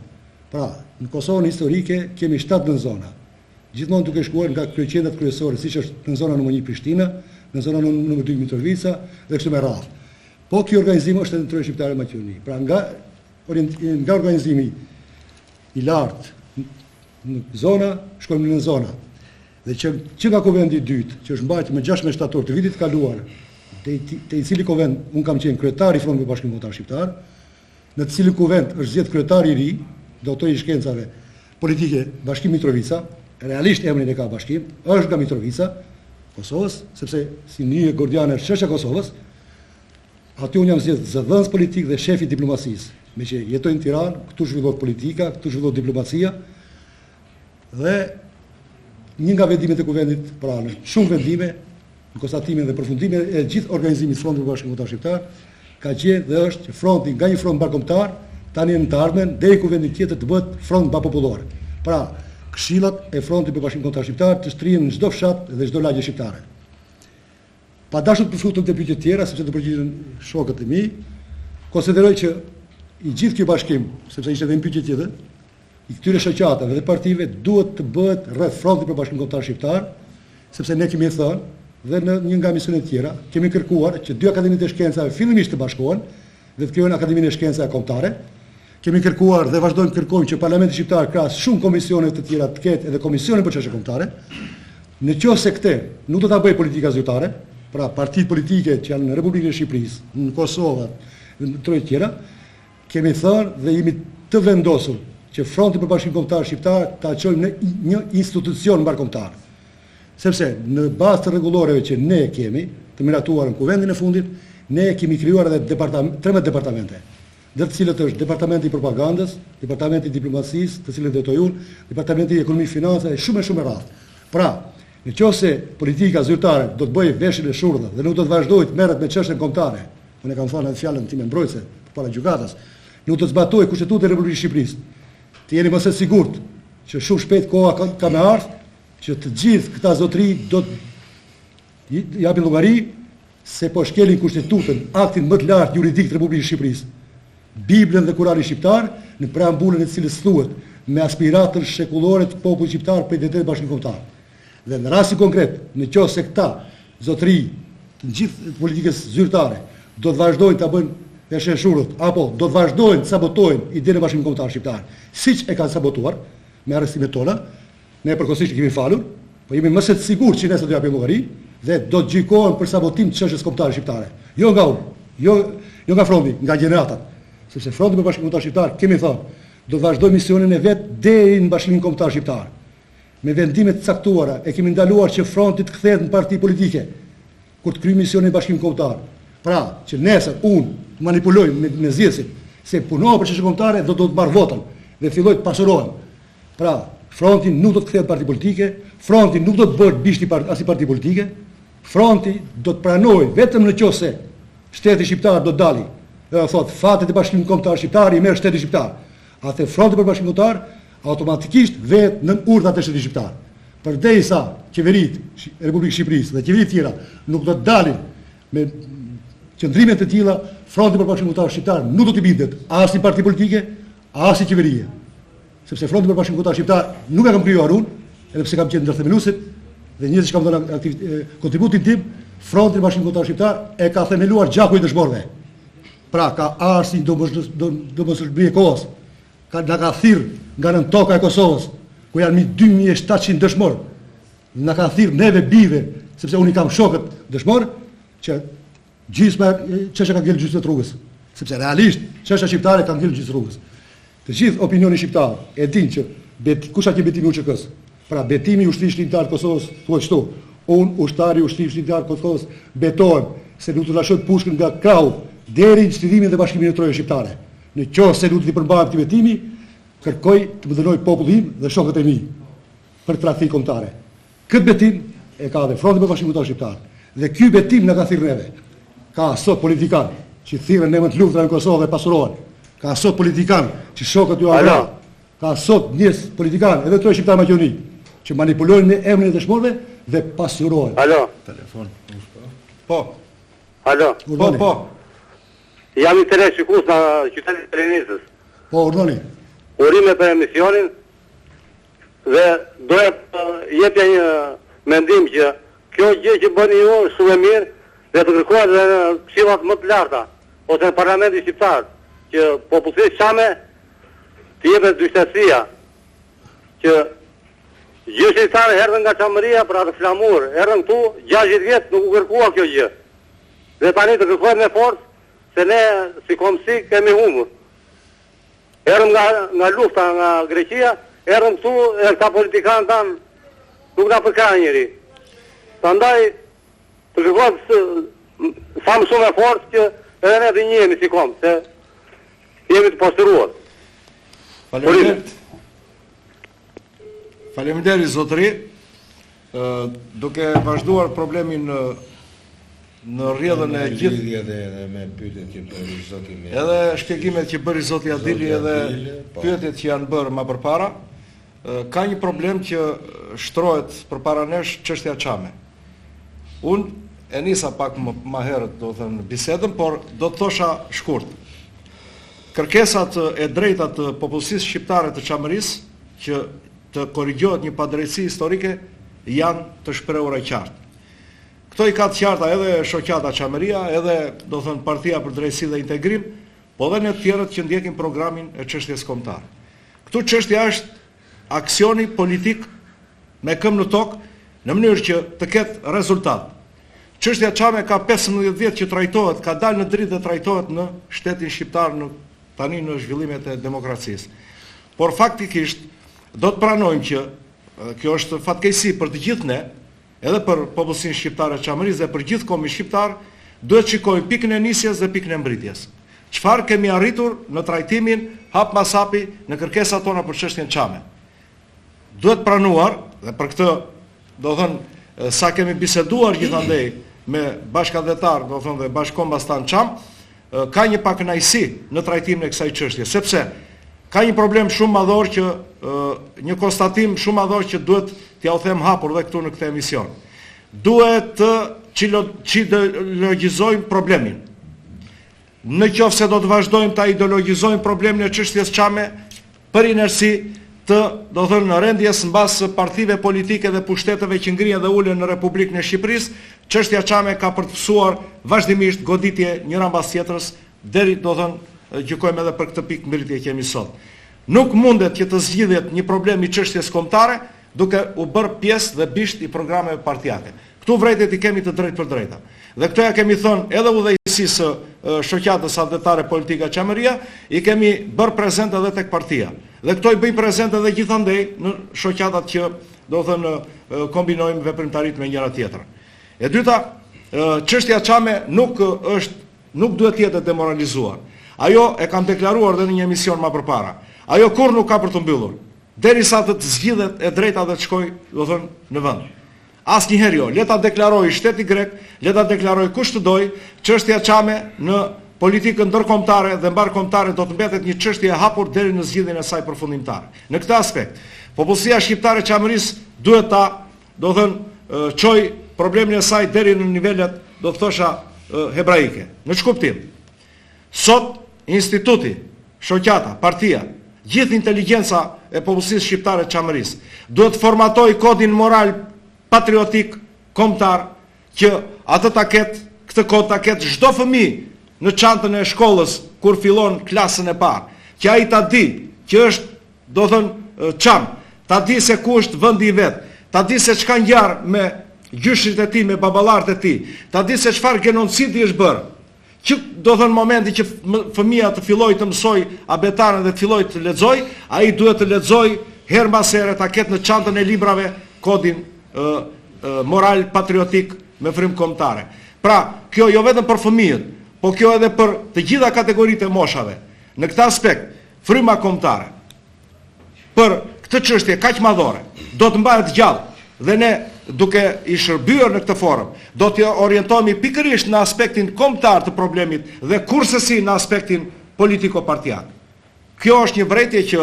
Pra, në Kosovën historike kemi 7 nën zona. Gjithmonë duke shkuar nga kryeqendrat kryesore, siç është në zona nr. 1 Prishtina, në zona nr. 2 Mitrovica dhe kështu me radhë. Po ky organizim është në trojë shqiptare Maqedoni. Pra nga organizimi i lartë në zona, shkojmë në zona. Dhe që nga Kuvendi i dytë, që është mbajtur më 16 shtator të vitit kaluar, te i cili kuvend un kam qenë kryetari i Frontit për Bashkimin Kombëtar Shqiptar, në të cilin kuvend është zgjedhur kryetari i ri, doktori i shkencave politike Bashkim Mitrovica, realisht emrin e ka bashkim, është nga Mitrovica, Kosovës, sepse si një gordiane është çështja e Kosovës. Aty unë jam zgjedhur zëdhënës politik dhe shefi i diplomacisë. me që jetojnë në Tiranë, këtu zhvillohet politika, këtu zhvillohet diplomacia, dhe një nga vendimet e kuvendit, pra në shumë vendime, në konstatimin dhe përfundimin e gjithë organizimit Frontit për Bashkimin Kombëtar Shqiptar, ka qenë dhe është që fronti nga një front mbarkombëtar, tani në të ardhmen deri kuvendit tjetër të bëhet front mbarpopullor. Pra, këshillat e Frontit për Bashkimin Kombëtar Shqiptar të shtrihen në çdo fshat dhe çdo lagje shqiptare. Pa dashur të përfutëm të pyetje tjera, sepse do përgjigjen shokët e mi, konsideroj që i gjithë ky bashkim, sepse ishte edhe një pyetje tjetër, i këtyre shoqatave dhe partive duhet të bëhet rreth Frontit për Bashkimin Kombëtar Shqiptar, sepse ne kemi thënë dhe në një nga misionet tjera kemi kërkuar që dy akademitë e shkencave fillimisht të bashkohen dhe të krijojnë Akademinë e Shkencave Kombëtare. Kemi kërkuar dhe vazhdojmë të kërkojmë që Parlamenti Shqiptar krahas shumë komisione të tjera të ketë edhe komisione për çështje kombëtare. Në qoftë se këtë nuk do ta bëj politika zyrtare, pra partitë politike që janë në Republikën e Shqipërisë, në Kosovë dhe në të tjera, kemi thënë dhe jemi të vendosur që Fronti për Bashkimin Kombëtar Shqiptar ta çojmë në një institucion mbarkombëtar. Sepse në bazë të rregulloreve që ne kemi të miratuar në kuvendin e fundit, ne kemi krijuar edhe 13 departamente, dhe të cilët është Departamenti i Propagandës, Departamenti i Diplomacisë, të cilët detoj unë, Departamenti i Ekonomisë Financa e shumë e radhë. Pra, nëse politika zyrtare do të bëjë veshjen e shurdhë dhe nuk do të vazhdojë të merret me çështjen kombëtare, unë kam thënë atë fjalën time mbrojtëse para gjykatës, nuk do të zbatojë Kushtetuta e Republikës së Shqipërisë. Të jeni më së sigurt që shumë shpejt koha ka me ardhur që të gjithë këta zotëri do të japin llogari se po shkelin Kushtetutën, aktin më të lartë juridik të Republikës së Shqipërisë, Biblën dhe Kuranin shqiptar, në preambulën e cilës thuhet me aspiratën shekullore të popullit shqiptar për identitetin bashkëkombëtar kombëtar. Dhe në rastin konkret, nëse këta zotëri të gjithë politikës zyrtare do të vazhdojnë ta bëjnë veshjen e shurdhët apo do të vazhdojnë të sabotojnë idenë e Bashkimit Kombëtar Shqiptar, siç e kanë sabotuar me arrestimet tona, ne përkohësisht kemi falur, po jemi më së sigurt që nesër do japim llogari dhe do të gjykohen për sabotim të çështjes kombëtare shqiptare. Jo nga unë, jo nga fronti, nga gjeneratat. Sepse Fronti për Bashkimin Kombëtar Shqiptar, kemi thënë, do të vazhdojë misionin e vet deri në Bashkimin Kombëtar Shqiptar. Me vendime të caktuara e kemi ndaluar që fronti të kthehet në parti politike kur të kryejë misionin e Bashkimit Kombëtar. Pra, që nesër unë manipuloj me zgjedhësit se punoj për çështje kombëtare do të marr votën dhe filloj të pasurohem. Pra, fronti nuk do të kthehet parti politike, fronti nuk do të bëhet bishti as i parti politike, fronti do të pranojë vetëm nëse shteti shqiptar do të dalë. Dhe thot fatet e Bashkimit Kombëtar Shqiptar i merr shteti shqiptar. Atë Fronti për Bashkimin Kombëtar automatikisht vetë në urdhat e shtetit shqiptar. Përderisa qeveritë e Republikës Shqipërisë dhe qeveritë tjera nuk do të dalin me qëndrime të tilla, Fronti për Bashkimin Kombëtar Shqiptar nuk do të bindet as i parti politike, as i qeverie. Sepse Fronti për Bashkimin Kombëtar Shqiptar nuk e kam krijuar unë, edhe pse kam qenë ndër themeluesit dhe njerëzit që kam dhënë kontributin tim, Fronti për Bashkimin Kombëtar Shqiptar e ka themeluar gjaku i dëshmorëve. Pra ka arsi domosdoshmëri e kohës. Na ka thirr nga nën toka e Kosovës, ku janë mbi 2700 dëshmorë. Na ka thirr neve bive, sepse unë i kam shokët dëshmorë, që gjysma çështja ka ngel gjysmë të rrugës, sepse realisht çështja shqiptare ka ngel gjysmë rrugës. Të gjithë opinioni shqiptar e dinë që kush ka betimi UÇK-s. Pra betimi i ushtrisë shqiptare të Kosovës thuhet kështu. Unë ushtari i ushtrisë shqiptare të Kosovës betohem se nuk do të lashoj pushkën nga krahu deri në shtrimin dhe bashkimin e trojës shqiptare. Në qoftë se nuk do të përmbahem këtij betimi, kërkoj të më dhënoj populli im dhe shokët e mi për tradhti kombëtare. Këtë betim e ka dhe Fronti për Bashkimin Kombëtar Shqiptar. Dhe ky betim na ka thirrë neve. Ka sot politikan që thirrën ne në luftën e Kosovës dhe pasurohen. Ka sot politikan që shokët ju arrin. Ka sot njerëz politikan edhe trojë shqiptar Maqedoni që manipulojnë me emrin e dëshmorëve dhe pasurohen. Alo. Telefon. Po. Alo. Po. Jam i tërë shikues në qytetin e Trenisës. Po, urdhoni. Urime për emisionin dhe doja të jepja një mendim që kjo gjë që bëni ju është shumë e mirë dhe të kërkohet dhe në këshillat më të larta ose në Parlamentin Shqiptar që popullsisë shame të jepet dyshtasia që gjë shqiptare erdhën nga çamëria për atë flamur, erdhën këtu 60 vjet nuk u kërkua kjo gjë. Dhe tani të kërkohet me forcë se ne si komsi kemi humbur. Erëm nga lufta nga Greqia, erëm këtu e këta politikanë tanë nuk nga përkranë njëri. Prandaj të kërkohet sa më shumë e forcë që edhe ne të njihemi si kom, se jemi të pastëruar. Faleminderit zotëri, duke vazhduar problemin në rrjedhën e gjithë edhe me pyetjet që bëri zoti me edhe shpjegimet që bëri zoti Adili edhe pyetjet që janë bërë më përpara, ka një problem që shtrohet përpara nesh, çështja Çame. Unë e nisa pak më herët, do të thënë, bisedën, por do të thosha shkurt. Kërkesat e drejta të popullsisë shqiptare të Çamërisë që të korrigjohet një padrejtësi historike janë të shprehura qartë. Këto i ka të qarta edhe shoqata Çamëria, edhe do të thënë Partia për Drejtësi dhe Integrim, po edhe në të tjerët që ndjekin programin e çështjes kombëtare. Këtu çështja është aksioni politik me këmbë në tokë në mënyrë që të ketë rezultat. Çështja Çame ka 15 vjet që trajtohet, ka dalë në dritë dhe trajtohet në shtetin shqiptar tani në zhvillimet e demokracisë. Por faktikisht do të pranojmë që kjo është fatkeqësi për të gjithë ne, edhe për popullsinë shqiptare të Çamërisë dhe për gjithë kombin shqiptar, duhet shikojmë pikën e nisjes dhe pikën e mbritjes. Çfarë kemi arritur në trajtimin hap pas hapi në kërkesat tona për çështjen Çame. Duhet pranuar, dhe për këtë, do thënë, sa kemi biseduar gjithandej me bashkëdhetar, do thënë, dhe bashkombastan Çam, ka një pakënaqësi në trajtimin e kësaj çështje, sepse ka një problem shumë madhor që një konstatim shumë madhor që duhet t'ja u them hapur dhe këtu në këtë emision. Duhet të ideologjizojmë problemin. Në qoftë se do të vazhdojmë ta ideologjizojmë problemin e çështjes Çame për inersi të, do thënë, në rendjes mbas partive politike dhe pushteteve që ngrihen dhe ulen në Republikën e Shqipërisë, çështja Çame ka përtësuar vazhdimisht goditje njëra mbas tjetrës, deri, do thënë, gjykojmë edhe për këtë pikë mbritje që kemi sot. Nuk mundet që të zgjidhet një problem i çështjes kombëtare duke u bërë pjesë dhe bisht i programeve partijake. Këtu vërejtjet i kemi të drejtë për drejta. Dhe këto ja kemi thënë edhe udhëheqësisë shoqatës adhetare politika Çamëria, i kemi bërë prezent edhe tek partia. Dhe këto i bëjmë prezent edhe gjithandej në shoqatat që, do thënë, kombinojmë veprimtarit me njëra tjetrën. E dyta, çështja Çame nuk duhet të jetë demoralizuar. Ajo e kam deklaruar dhe në një emision më përpara. Ajo kur nuk ka për të mbyllur, derisa të zgjidhet e drejta dhe të shkojë, do thënë, në vend. Asnjëherë jo, le ta deklaroj shteti grek, le ta deklaroj kush të doj, çështja Çame në politikën ndërkombëtare dhe mbarkombëtare do të mbetet një çështje e hapur deri në zgjidhjen e saj përfundimtare. Në këtë aspekt, popullsia shqiptare e Çamërisë duhet ta, do thënë, çoj problemin e saj deri në nivelet, do të thosha, hebraike. Në ç'kuptim? Sot instituti, shoqata, partia, gjithë inteligjenca e popullsisë shqiptare të Çamërisë duhet formatoj kodin moral patriotik kombëtar që atë ta ketë, këtë kod ta ketë çdo fëmijë në çantën e shkollës kur fillon klasën e parë, që ai ta di që është, do thënë, Çam, ta di se ku është vendi i vet, ta di se çka ngjar me gjyshit e tij, me baballarët e tij, ta di se çfarë genocidi është bërë. Që, do thënë, momenti që fëmia të filloj të mësoj abetaren dhe të filloj të lexoj, ai duhet të lexoj her mbas here, ta ketë në çantën e librave kodin moral patriotik me frymë kombëtare. Pra, kjo jo vetëm për fëmijët, po kjo edhe për të gjitha kategoritë e moshave. Në këtë aspekt, fryma kombëtare për këtë çështje kaq madhore do të mbahet gjallë dhe ne, duke i shërbyer në këtë forum, do të orientohemi pikërisht në aspektin kombëtar të problemit dhe kurse në aspektin politiko-partijak. Kjo është një vërejtje që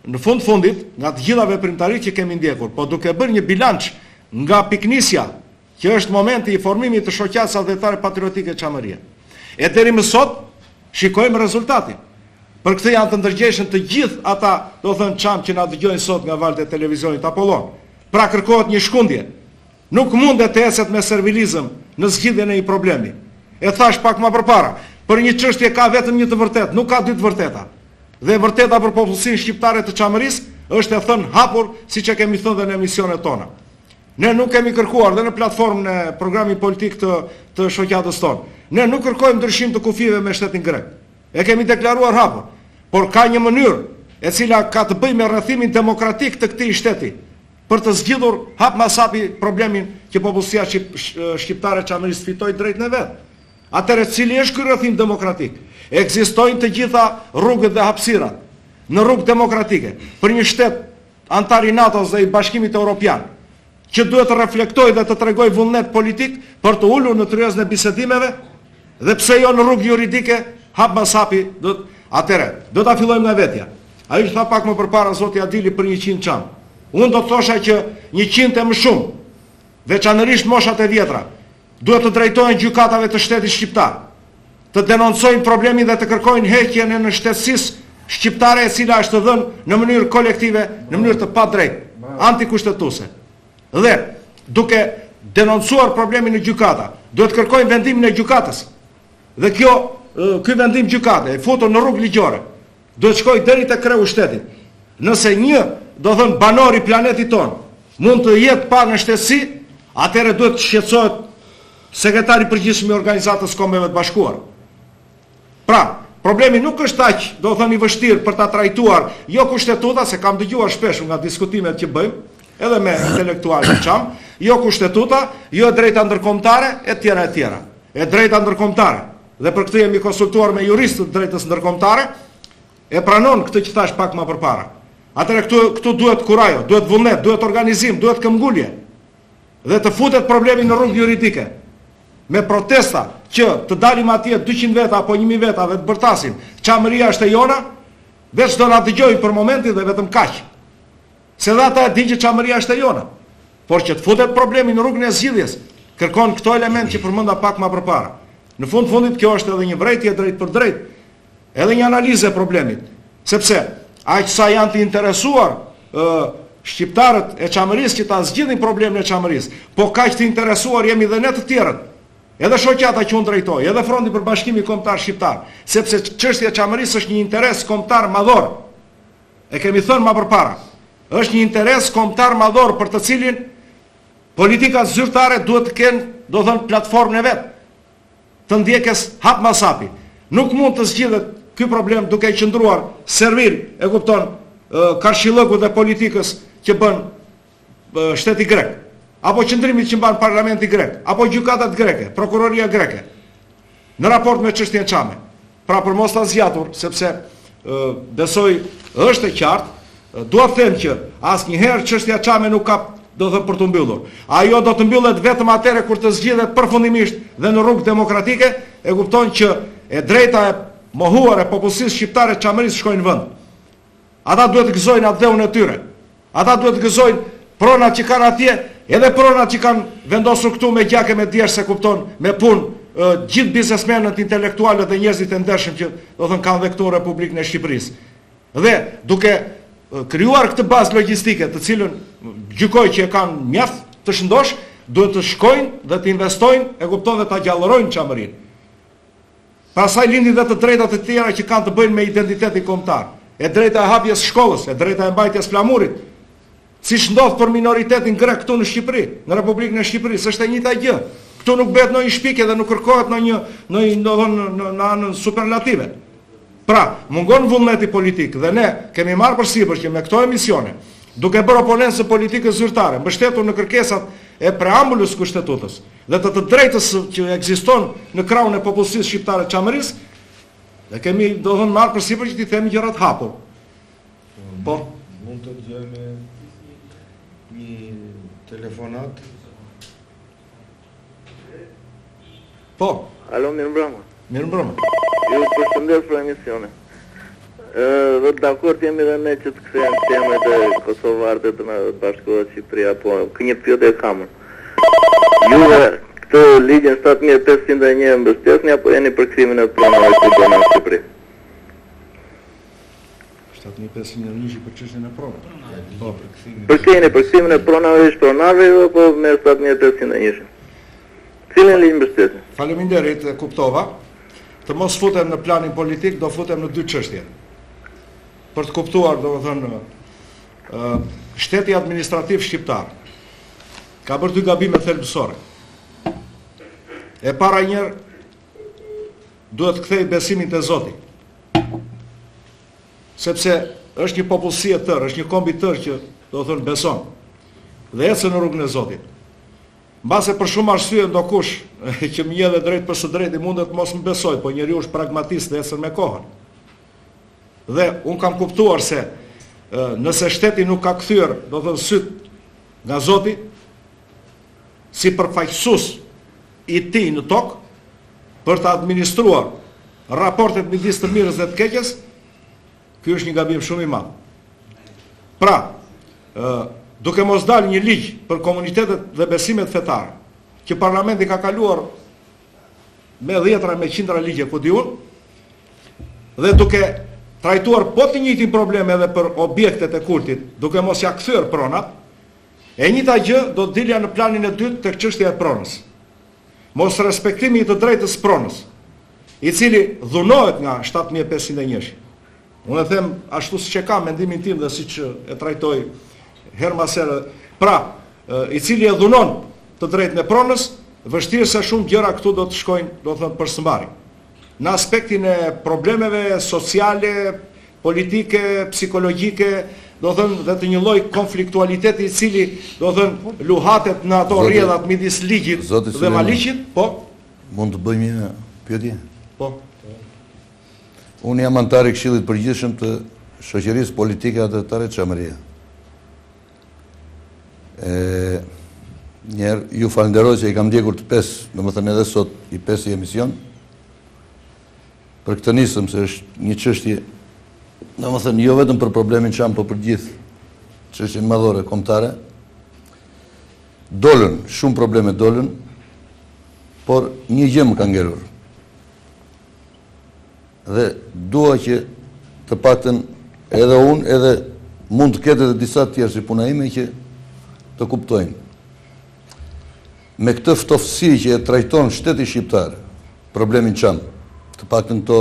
në fundit, nga të gjitha veprimtaritë që kemi ndjekur, po duke bërë një bilanç nga piknisja, që është momenti i formimit të shoqatës adhetare patriotike Çamëria. E deri më sot shikojmë rezultatin. Për këtë janë të ndërgjeshëm të gjithë ata, do thënë, Çam që na dëgjojnë sot nga valët e televizionit Apollon. Pra kërkohet një shkundje. Nuk mundet të eset me servilizëm në zgjidhjen e një problemi. E thash pak më përpara, për një çështje ka vetëm një të vërtetë, nuk ka dy të vërteta. Dhe vërteta për popullsinë shqiptare të Çamërisë është e thënë hapur, siç e kemi thënë dhe në emisionet tona. Ne nuk kemi kërkuar dhe në platformën e programit politik të shoqatës tonë. Ne nuk kërkojmë ndryshim të kufive me shtetin grek. E kemi deklaruar hapur, por ka një mënyrë e cila ka të bëjë me rrethimin demokratik të këtij shteti për të zgjidhur hap mas hapi problemin që popullsia shqiptare Çamërisë fitoi drejt në vet. Atëherë cili është ky rrethim demokratik? Ekzistojnë të gjitha rrugët dhe hapësirat në rrugë demokratike për një shtet antar i NATO-s dhe i Bashkimit Evropian, që duhet të reflektojë dhe të tregojë vullnet politik për të ulur në tryezën e bisedimeve, dhe pse jo në rrugë juridike, hap mas hapi, atëherë, do ta fillojmë nga vetja. Ai që tha pak më përpara zoti Adili për 100 çam. Unë do të thosha që 100 e më shumë, veçanërisht moshat e vjetra, duhet të drejtohen gjykatave të shtetit shqiptar, të denoncojnë problemin dhe të kërkojnë heqjen e nënshtetësisë shqiptare e cila është dhënë në mënyrë kolektive, në mënyrë të padrejtë, antikushtetuese. Dhe duke denoncuar problemin në gjykata, duhet të kërkojnë vendimin e gjykatës. Dhe ky vendim gjykate e futur në rrugë ligjore, duhet shkojë deri te kreu shtetit. Nëse një, do thënë, banor i planetit ton mund të jetë pa nënshtetësi, atëherë duhet të shqetësohet sekretari i përgjithshëm i Organizatës Kombeve të Bashkuara. Pra, problemi nuk është aq, do thënë, i vështirë për ta trajtuar jo kushtetuta, se kam dëgjuar shpesh nga diskutimet që bëjmë, edhe me intelektualë çam, jo kushtetuta, jo drejta ndërkombëtare, etj. E drejta ndërkombëtare. Dhe për këtë jemi konsultuar me juristët të drejtës ndërkombëtare, e pranon këtë që thash pak më përpara. Atëherë këtu duhet kurajo, duhet vullnet, duhet organizim, duhet këmbgulje. Dhe të futet problemi në rrugë juridike. Me protesta që të dalim atje 200 veta apo 1000 veta dhe të bërtasim, çamëria është e jona, veç do na dëgjojnë për momentin dhe vetëm kaq. Se dhe ata e dinë që çamëria është e jona. Por që të futet problemi në rrugën e zgjidhjes, kërkon këto element që përmenda pak më përpara. Në fundit kjo është edhe një vërejtje drejt për drejt, edhe një analizë e problemit, sepse aq sa janë të interesuar shqiptarët e çamërisë që ta zgjidhin problemin e çamërisë, po kaq të interesuar jemi dhe ne të tjerët, edhe shoqata që unë drejtoj, edhe Fronti për Bashkimin Kombëtar Shqiptar, sepse çështja e çamërisë është një interes kombëtar madhor. E kemi thënë më përpara, është një interes kombëtar madhor për të cilin politikat zyrtare duhet të kenë, do thënë, platformën e vet, të ndjekës hap mas hapi. Nuk mund të zgjidhet ky problem duke qëndruar servil, e kupton, karshillëku dhe politikës që bën shteti grek, apo qëndrimit që mban parlamenti grek, apo gjykatat greke, prokuroria greke, në raport me çështjen çame. Pra për mos ta zgjatur, sepse besoj është e qartë, dua të them që asnjëherë çështja çame nuk ka, do të për të mbyllur. Ajo do të mbyllet vetëm atëherë kur të zgjidhet përfundimisht dhe në rrugë demokratike, e kupton që e drejta e mohuar e popullsisë shqiptare çamërisë shkojnë në vend. Ata duhet të gëzojnë atë dheun e tyre. Ata duhet të gëzojnë pronat që kanë atje, edhe pronat që kanë vendosur këtu me gjake me djerë, se kupton, me punë gjithë biznesmenët, intelektualët dhe njerëzit e ndershëm që do thënë kanë dhe këtu në Republikën e Shqipërisë. Dhe duke krijuar këtë bazë logjistike, të cilën gjykoj që e kanë mjaft të shëndosh, duhet të shkojnë dhe të investojnë, e kupton, dhe ta gjallërojnë çamërinë. Pastaj lindin dhe të drejtat e tjera që kanë të bëjnë me identitetin kombëtar. E drejta e hapjes shkollës, e drejta e mbajtjes flamurit, siç ndodh për minoritetin grek këtu në Shqipëri, në Republikën e Shqipërisë, është e njëjta gjë. Këtu nuk bëhet ndonjë shpikje dhe nuk kërkohet në anën superlative. Pra, mungon vullneti politik dhe ne kemi marrë përsipër që me këto emisione, duke bërë oponencë politikës zyrtare, mbështetur në kërkesat e preambulës kushtetutës dhe të drejtës që ekziston në krahun e popullsisë shqiptare çamërisë, dhe kemi, do të thënë, marrë përsipër që t'i themi gjërat hapur. Po, mund të dëgjojmë një telefonat? Po. Alo, mirëmbrëma. Mirëmbrëma. Ju përshëndes për emisione. Dhe dakord jemi dhe ne që të kthehen temat e kosovarëve të Bashkohet Shqipëria, po një pyetje kam. Juve këtë ligjin 7501 mbështetni apo jeni për kthimin e pronave të bëna në Shqipëri? 7501 për çështjen e pronave. Po, për kthimin e pronave ish pronave apo me 7501? Cilin ligj mbështetni? Faleminderit, e kuptova. Të mos futem në planin politik, do futem në dy çështje. Për të kuptuar, do të thënë, shteti administrativ shqiptar ka bërë dy gabime thelbësore. E para njerë duhet të kthej besimin te Zoti. Sepse është një popullsi e tërë, është një kombi tërë që, do të thënë, beson dhe ecën në rrugën e Zotit. Mbase për shumë arsye ndokush që më jep drejt për së drejti mundet mos më besoj, po njeriu është pragmatist dhe ecën me kohën. Dhe un kam kuptuar se nëse shteti nuk ka kthyer, do të thënë syt nga Zoti si përfaqësues i tij në tokë për të administruar raportet midis të mirës dhe të keqes, ky është një gabim shumë i madh. Pra, duke mos dalë një ligj për komunitetet dhe besimet fetare, që parlamenti ka kaluar me 10 me 100 ligje ku diun, dhe duke trajtuar po të njëjtin problem edhe për objektet e kultit, duke mos ja kthyer pronat, e njëjta gjë do të dilja në planin e dytë tek çështja e pronës. Mos respektimi i të drejtës pronës, i cili dhunohet nga 7501. Unë e them ashtu siç e kam mendimin tim dhe siç e trajtoj herë pas here. Pra, i cili e dhunon të drejtën e pronës, vështirë se shumë gjëra këtu do të shkojnë, do të thënë përsëmbari. Në aspektin e problemeve sociale, politike, psikologjike, do thënë dhe të një lloj konfliktualiteti i cili do thënë luhatet në ato rrjedhat midis ligjit dhe maliqit, po. Mund të bëjmë një pyetje? Po. Unë jam antar i Këshillit Përgjithshëm të Shoqërisë Politike Adërtare Çamëria. Njerë ju falenderoj që i kam ndjekur të 5, domethënë edhe sot i 5 emision. Për këtë nisëm se është një çështje, domethënë jo vetëm për problemin Çam, por për gjithë çështjen madhore kombëtare. Dolën, shumë probleme dolën, por një gjë më ka ngelur. Dhe dua që të paktën edhe unë, edhe mund të ketë edhe disa tjerë si puna ime që të kuptojnë. Me këtë ftofësi që e trajton shteti shqiptar problemin Çam, të paktën këto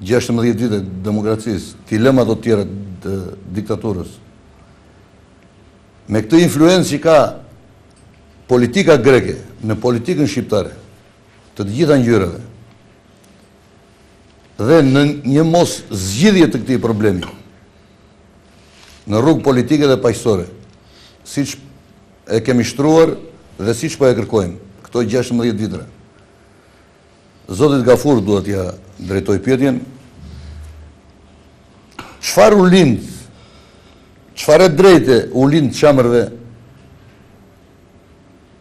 16 vite demokracisë, dilemat të tjera të diktaturës, me këtë influencë që ka politika greke në politikën shqiptare, të gjitha ngjyrave, dhe në një mos zgjidhje të këtij problemi, në rrugë politike dhe paqësore, siç e kemi shtruar dhe siç po e kërkojmë këto 16 vite. Zotit Gafur duhet ja drejtoj pyetjen. Çfarë u lind? Çfarë drejte u lind çamërve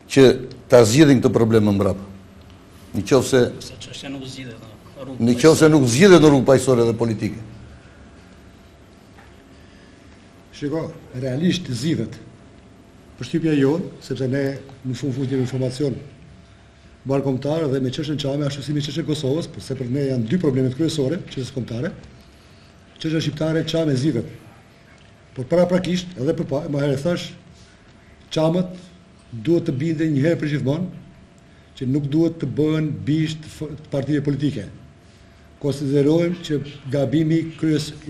që ta zgjidhin këtë problem më mbrapa? Nëse çështja nuk zgjidhet. Nëse nuk zgjidhet në rrugë paqësore dhe politike. Shiko, realisht zgjidhet. Përshtypja jonë, sepse ne në fund informacion barkombëtar dhe me çështën Çame, ashtu si me çështën Kosovës, por se për ne janë dy problemet kryesore, çështës kombëtare. Çështja shqiptare Çame zgjidhet. Por paraprakisht, edhe më herë thash, Çamët duhet të binden një herë për gjithmonë që nuk duhet të bëhen bisht të partive politike. Konsiderojmë që gabimi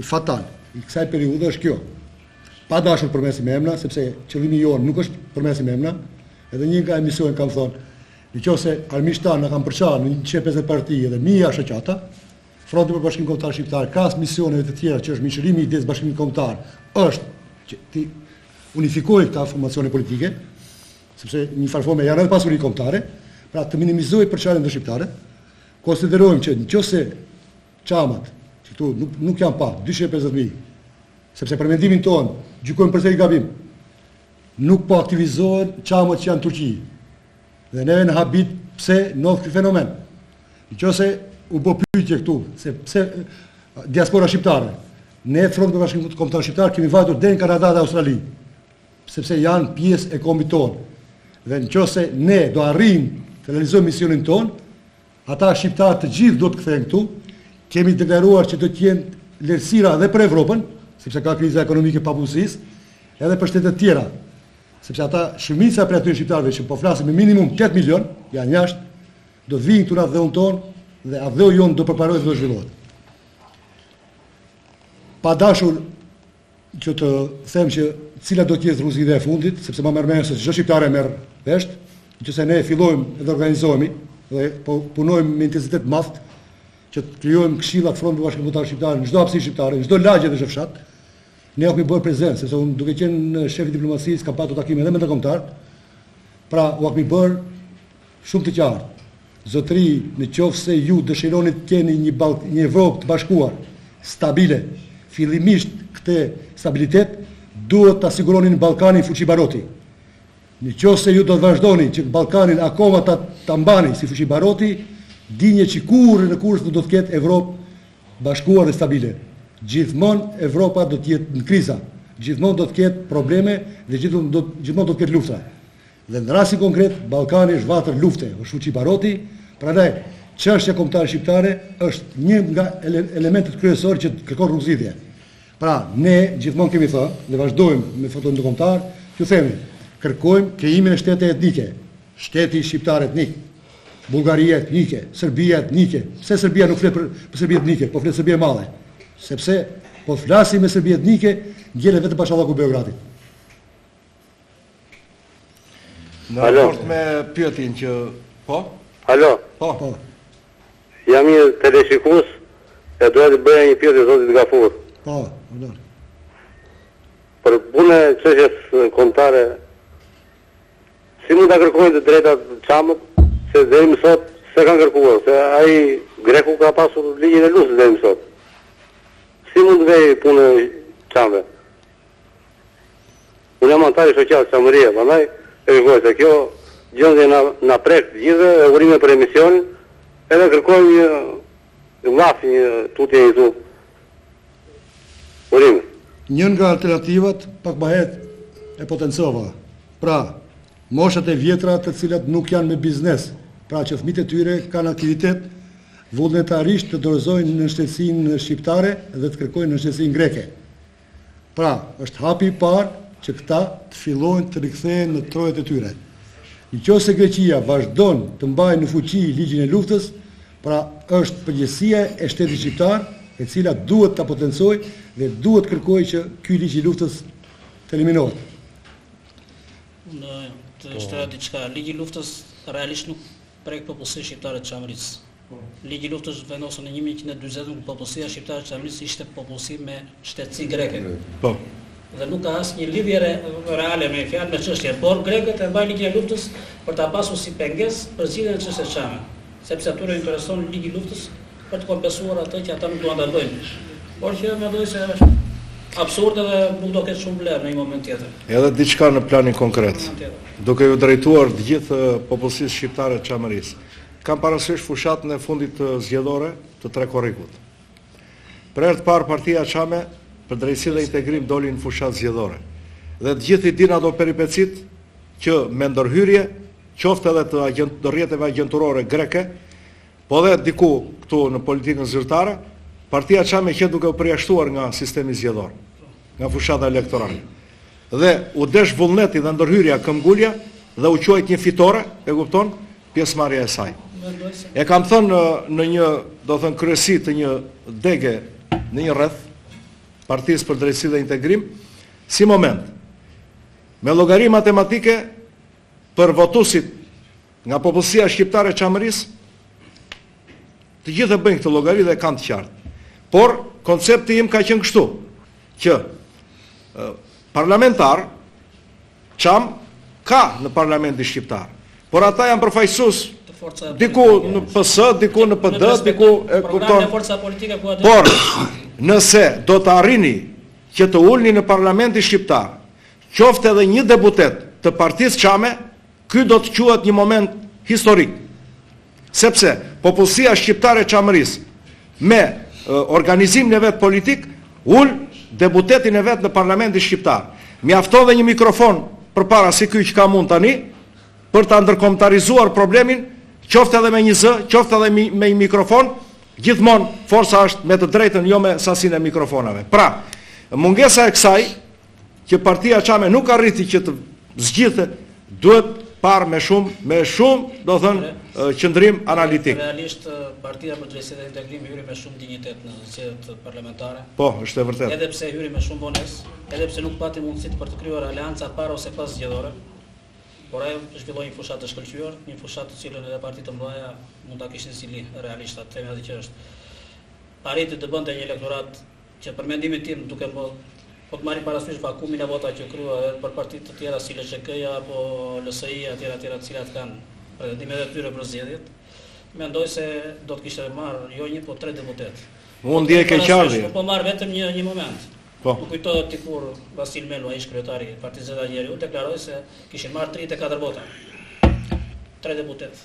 fatal i kësaj periudhe është kjo. Pa dashur përmes me emra, sepse qëllimi jonë nuk është përmes me emra, edhe një nga emision kam thonë, nëse armiqtan na kanë përçarë në 150 parti dhe 1000 shoqata, Fronti për Bashkimin Kombëtar Shqiptar ka misioneve të tjera që është miqërimi i idesë Bashkimit Kombëtar, është që ti unifikojë këta formacione politike, sepse një farforme janë edhe pasuri kombëtare, pra të minimizojë përçarjen ndër shqiptarët. Konsiderojmë që nëse Çamat, që këtu nuk janë pa 250.000, sepse për mendimin tonë gjykojmë përsëri gabim, nuk po aktivizohen Çamët që janë në Turqi. Dhe neve në habit pse ndodh ky fenomen. Nëse u bë pyetje këtu se pse diaspora shqiptare, ne Fronti për Bashkimin Kombëtar Shqiptar kemi vajtur deri në Kanada dhe Australi, sepse janë pjesë e kombit tonë. Dhe nëse ne do arrijmë të realizojmë misionin tonë, ata shqiptarë të gjithë do të kthehen këtu. Kemi deklaruar që do të jenë vlerësira edhe për Evropën, sepse ka kriza ekonomike pabulësisë, edhe për shtetet tjera, sepse ata shumica për aty shqiptarëve që po flasin me minimum 8 milion, janë jashtë, do të vinë këtu në atë tonë dhe atë jonë do përparohet dhe do zhvillohet. Pa dashur që të them që cila do të jetë rrugëzgjidhja e fundit, sepse më merr se çdo shqiptar e merr vesh, nëse ne fillojmë dhe organizohemi dhe po punojmë me intensitet të madh që të krijojmë këshilla të Frontit Bashkimit Kombëtar Shqiptar në çdo hapësirë shqiptare, në çdo lagje dhe çdo fshat, ne kemi bërë prezencë, sepse unë duke qenë shef i diplomacisë kam patur takime edhe me ndërkombëtar, Pra, u kemi bërë shumë të qartë. Zotëri, në qoftë se ju dëshironi të keni një Evropë të bashkuar, stabile, fillimisht këtë stabilitet, duhet të asiguroni në Ballkanin fuqi baroti. Në qoftë se ju do të vazhdoni që Ballkanin akoma ta mbani si fuqi baroti, dinje që kurrë në kurrë do të ketë Evropë bashkuar dhe stabile. Gjithmonë Evropa do të jetë në kriza, gjithmonë do të ketë probleme dhe gjithmonë do të ketë lufta. Dhe në rastin konkret, Ballkani është vatër lufte, është fuqi baroti, prandaj çështja kombëtare shqiptare është një nga elementet kryesorë që kërkon rrugëzidhje. Pra, ne gjithmonë kemi thënë dhe vazhdojmë me foton ndërkombëtar, ju themi, kërkojmë krijimin e shtete etnike, shteti shqiptar etnik, Bullgaria etnike, Serbia etnike. Pse Serbia nuk flet për Serbi etnike, po flet Serbi e madhe? Sepse po flasim me Serbi etnike, ngjelet vetëm Bashkallaku i Beogradit. Në raport me pyetjen që po? Alo. Po. Jam një teleshikues e doja të bëja një pyetje zotit Gafur. Po, për punë çështjes kombëtare, si mund ta kërkojnë të drejtat çamët, se deri më sot se kanë kërkuar, se ai Greku ka pasur ligjin e luftës deri më sot. Si mund të vej punë çamëve? Unë jam antar i shoqatë Çamëria, prandaj e kërkoj se kjo gjendje na prek të gjithë, e urime për emisionin, edhe kërkoj një tutje i tu. Urime. Njën nga alternativat pak më herët e potencova. Pra, moshat e vjetra të cilat nuk janë me biznes, pra që fëmijët e tyre kanë aktivitet vullnetarisht të dorëzojnë në shtetësinë shqiptare dhe të kërkojnë në shtetësinë greke. Pra, është hapi i parë që këta të fillojnë të rikthehen në trojet e tyre. Nëse Greqia vazhdon të mbajë në fuqi ligjin e luftës, pra është përgjegjësia e shtetit shqiptar, e cila duhet ta potencojë dhe duhet kërkojë që ky ligj i luftës të eliminohet. Në të shtoja diçka, ligji i luftës realisht nuk prek popullsinë shqiptare të Çamërisë. Ligji i luftës vendosur në 1140 ku popullsia shqiptare të Çamërisë ishte popullsi me shtetësi greke. Po. Dhe nuk ka asnjë lidhje reale me fjalë me çështjen, por grekët e mbajnë ligjin e luftës për ta pasur si pengesë për zgjidhjen e çështjes së Çamit, sepse atyre intereson ligji i luftës për të kompensuar atë që ata nuk duan ta bëjnë. Por që mendoj se është absurde dhe nuk do ketë shumë vlerë në një moment tjetër. Edhe diçka në planin konkret. Duke ju drejtuar të gjithë popullsisë shqiptare të Çamërisë, kam parasysh fushatën e fundit të zgjedhore të Trekorrikut. Për herë të parë partia Çame për drejtësi dhe integrim doli në fushat zgjedhore. Dhe të gjithë i din ato peripecit që me ndërhyrje, qoftë edhe të rrjeteve agjenturore greke, po dhe diku këtu në politikën zyrtare, partia Çame që duke u përjashtuar nga sistemi zgjedhor, nga fushata elektorale. Dhe u desh vullneti dhe ndërhyrja këmbgulja dhe u quajt një fitore, e kupton, pjesëmarrja e saj. E kam thënë në një, do thënë kryesi të një dege në një rreth Partisë për drejtësi dhe integrim, si moment, me llogari matematike për votuesit nga popullsia shqiptare e Çamërisë, të gjithë e bëjnë këtë llogari dhe kanë të qartë. Por koncepti im ka qenë kështu, që parlamentar Çam ka në parlamentin shqiptar, por ata janë përfaqësues diku në PS, diku në PD, diku e kupton. Por nëse do të arrini që të ulni në parlamentin shqiptar, qoftë edhe një deputet të partisë Çame, ky do të quhet një moment historik. Sepse popullsia shqiptare e Çamërisë me organizimin e vet politik ul deputetin e vet në parlamentin shqiptar. Mjafton dhe një mikrofon përpara si ky që ka mund tani për ta ndërkombëtarizuar problemin, qoftë edhe me një zë, qoftë edhe me një mikrofon. Gjithmonë forca është me të drejtën, jo me sasinë e mikrofonave. Pra, mungesa e kësaj që partia Çame nuk arriti që të zgjidhte, duhet parë me shumë, do thënë, qëndrim analitik. Realisht partia për drejtësi dhe integrim hyri me shumë dinjitet në zgjedhjet parlamentare. Po, është e vërtetë. Edhe pse hyri me shumë vonesë, edhe pse nuk pati mundësi për të krijuar aleanca para ose pas zgjedhore. Por ajo zhvilloi një fushat të shkëlqyer, një fushat të cilën edhe partitë të mëdha mund ta kishin si realisht atë themi atë që është. Arriti të bënte një elektorat që për mendimin tim duke më Po të marrim parasysh vakumin e vota që krua edhe për partitë të tjera si LSHK-ja apo LSI-ja të cilat kanë pretendimet e tyre për zgjedhjet, mendoj se do të kishte marrë jo një, po 3 deputet. Unë ndjej keqardhje. Po marr vetëm një moment. Po. Më kujtohet dikur Vasil Melu, ai ish kryetari i Partisë së Djeri, u deklaroi se kishin marrë 34 vota. 3 deputet.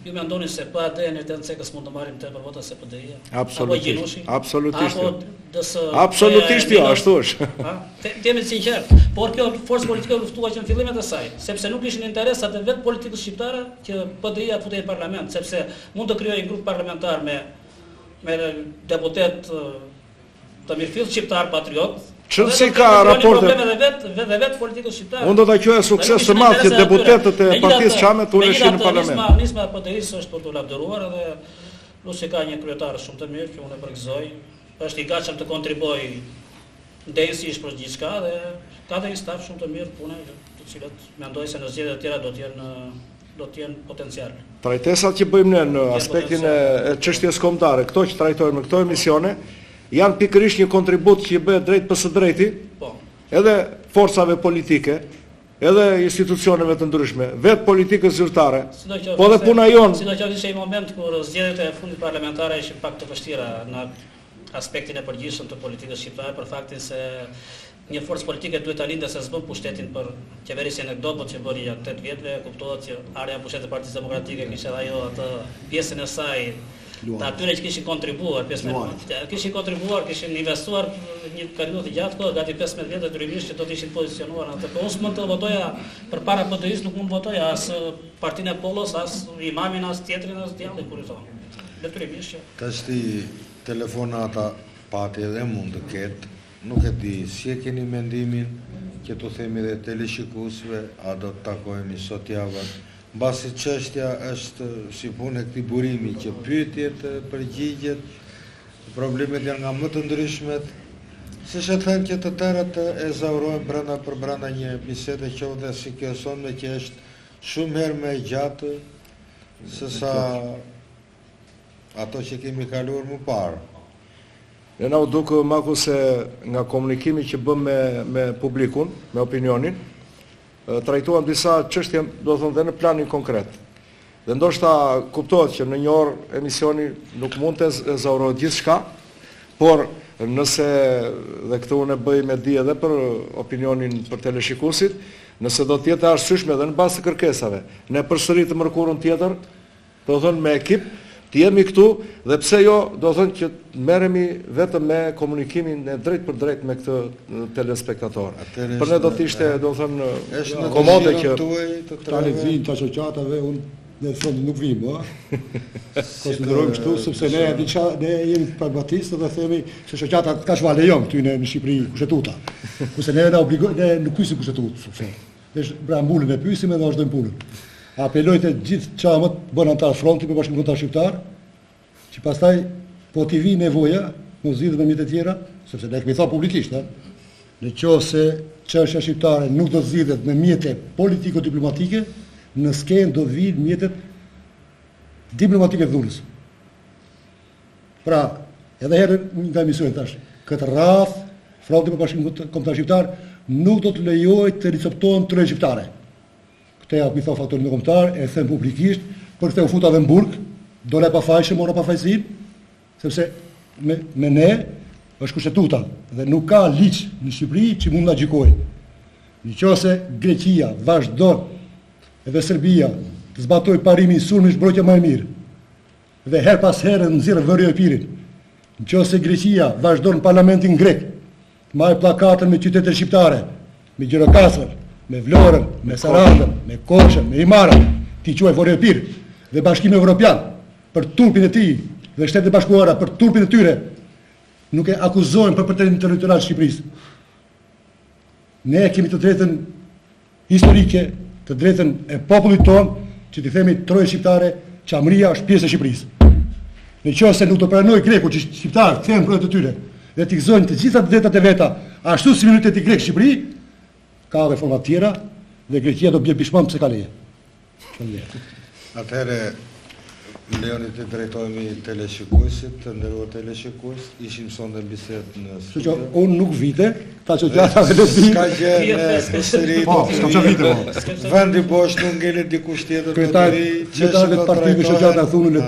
Ju mendoni se pa AD-n e TNC-s mund të marrim 3 vota se PD-ja? Absolutisht. Absolutisht. Apo DS. Absolutisht jo, ashtu është. Jemi sinqert, por kjo forcë politike luftua që në fillimet e saj, sepse nuk ishin interesat e vetë politikës shqiptare që PD-ja futej në parlament, sepse mund të krijojë një grup parlamentar me deputet të mirëfill shqiptar patriot. Çfarë ka raporte dhe vetë politikës shqiptare. Unë do ta quaj sukses të madh që deputetët e Partisë Çame të uleshin në parlament. Nisma e PD-s është për të lavdëruar edhe plus që ka një kryetar shumë të mirë që unë e përgëzoj, është i gatshëm të kontribuojë ndërsisht për gjithçka dhe ka dhe një staf shumë të mirë pune, të cilët mendoj se në zgjedhjet e tjera do të jenë potencial. Trajtesat që bëjmë ne në aspektin e çështjes kombëtare, këto që trajtojmë në këto emisione, janë pikërisht një kontribut që i bëhet drejt për së drejti, edhe forcave politike, edhe institucioneve të ndryshme, vetë politikës zyrtare, po dhe puna jonë. Sidoqoftë ishte një moment kur zgjedhjet e fundit parlamentare ishin pak të vështira në aspektin e përgjithshëm të politikës shqiptare, për faktin se një forcë politike duhet ta lindë se s'bën pushtetin për qeverisjen e dobët që bëri gjatë 8 vjetëve, kuptohet që ardha e pushtetit të Partisë Demokratike kishte edhe ajo atë pjesën e saj të atyre që kishin kontribuar, kishin investuar një periudhë të gjatë kohë, gati 15 vjet detyrimisht që do të ishin pozicionuar në atë. Po unë s'mund të votoja përpara PD-s, nuk mund të votoja as partinë e Pollos, as imamin, as tjetrin, as djallin, kur i thonë. Detyrimisht që. Tashti telefonata pati edhe mund të ketë, nuk e di si e keni mendimin që të themi dhe teleshikuesve, a do të takohemi sot javën. Mbasi çështja është si punë e këtij burimi që pyetjet, përgjigjet, problemet janë nga më të ndryshmet, se që thënë që të tërët e zaurojnë brenda një bisede qoftë si kjo sonme që është shumë herë më gjatë se sa ato që kemi kaluar më parë. Ne na u duk maku se nga komunikimi që bëm me publikun, me opinionin, trajtuan disa çështje, do të thonë dhe në planin konkret. Dhe ndoshta kuptohet që në një orë emisioni nuk mund të zaurojë gjithçka, por nëse dhe këtë unë e bëj me di edhe për opinionin për teleshikuesit, nëse do të jetë arsyeshme dhe në bazë të kërkesave, ne përsëri të mërkurën tjetër, do të thonë me ekip, të jemi këtu dhe pse jo, do të thonë që merremi vetëm me komunikimin e drejt për drejt me këtë telespektator. Për ne do të ishte, do të thonë, komode që tani vinë të shoqatave, unë në fund nuk vim, konsiderojmë kështu sepse ne jemi pragmatistë dhe themi se shoqata ka çfarë lejon këtu në Shqipëri kushtetuta. Kurse ne na obligojnë, ne nuk pyesim kushtetutë. Ne brambulën e pyesim edhe vazhdojmë punën. Apeloj të gjithë çamët bën antar fronti për Bashkimin Kombëtar Shqiptar, që pastaj po t'i vi nevoja, mos zgjidhet me mjet e tjera, sepse ne kemi thënë publikisht, në qoftë se çështja shqiptare nuk do të zgjidhet me mjete politiko-diplomatike, në skenë do vinë mjetet diplomatike të dhunës. Pra, edhe herë nga emisioni tash, këtë radh fronti për Bashkimin Kombëtar Shqiptar nuk do të lejojë të riceptohen trojë shqiptare. Këtë ja mi tha faktorin e kombëtar, e them publikisht, për këtë u futa dhe në burg, dole pa fajshëm, ora pa fajsim, sepse me ne është kushtetuta dhe nuk ka ligj në Shqipëri që mund na gjykojnë. Nëse Greqia vazhdon edhe Serbia të zbatoj parimin sulmi zbrojtja më e mirë dhe her pas herë nxjerr vërë e pirin. Nëse Greqia vazhdon parlamentin grek të marrë pllakatën me qytetet shqiptare, me Gjirokastër, me Vlorën, me Sarandën, me Korçën, me Imarën, ti quaj Vorepir dhe Bashkimi Evropian për turpin e tij dhe Shtetet e Bashkuara për turpin e tyre, nuk e akuzojnë për përtetimin territorial të Shqipërisë. Ne kemi të drejtën historike, të drejtën e popullit tonë që t'i themi trojë shqiptare, qamëria është pjesë e Shqipërisë. Nëse nuk do pranoj greku që shqiptarët kthehen projekt të tyre dhe t'i gëzojnë të gjitha drejtat e veta, ashtu si minoriteti grek në Shqipëri, ka reforma tjera dhe Greqia do bje bishman pse ka leje. Atëherë, Lejoni të drejtohemi teleshikuesit, të nderuar teleshikues, ishim sonde në bisedë në Që studio. unë nuk vite, ta që gjata dhe di. Ska gjë në përsëri. Po, s'kam qa vite, po. Vendi bosh nuk ngelet dikush tjetër. Kryetarët e partive shoqata thunë le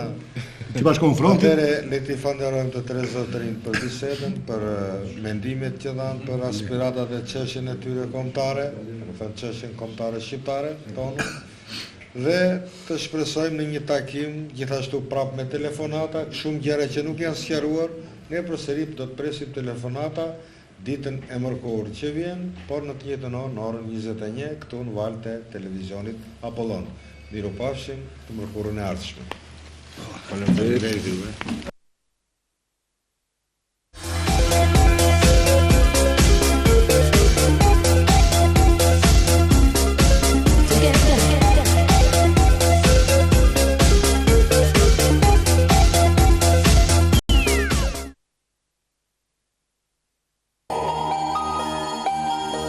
të bashkon frontin. Atëre le t'i falenderojmë të tre zotërinj për bisedën, për mendimet që dhanë, për aspiratat e çështjen e tyre kombëtare, do thënë çështjen kombëtare shqiptare tonë. Dhe të shpresojmë në një takim, gjithashtu prapë me telefonata, shumë gjëra që nuk janë sqaruar, ne përsëri do të presim telefonata ditën e mërkurë që vjen, por në të njëjtën orë, në orën 21, këtu në valët e televizionit Apollon. Mirupafshim të mërkurën e ardhshme. Faleminderit.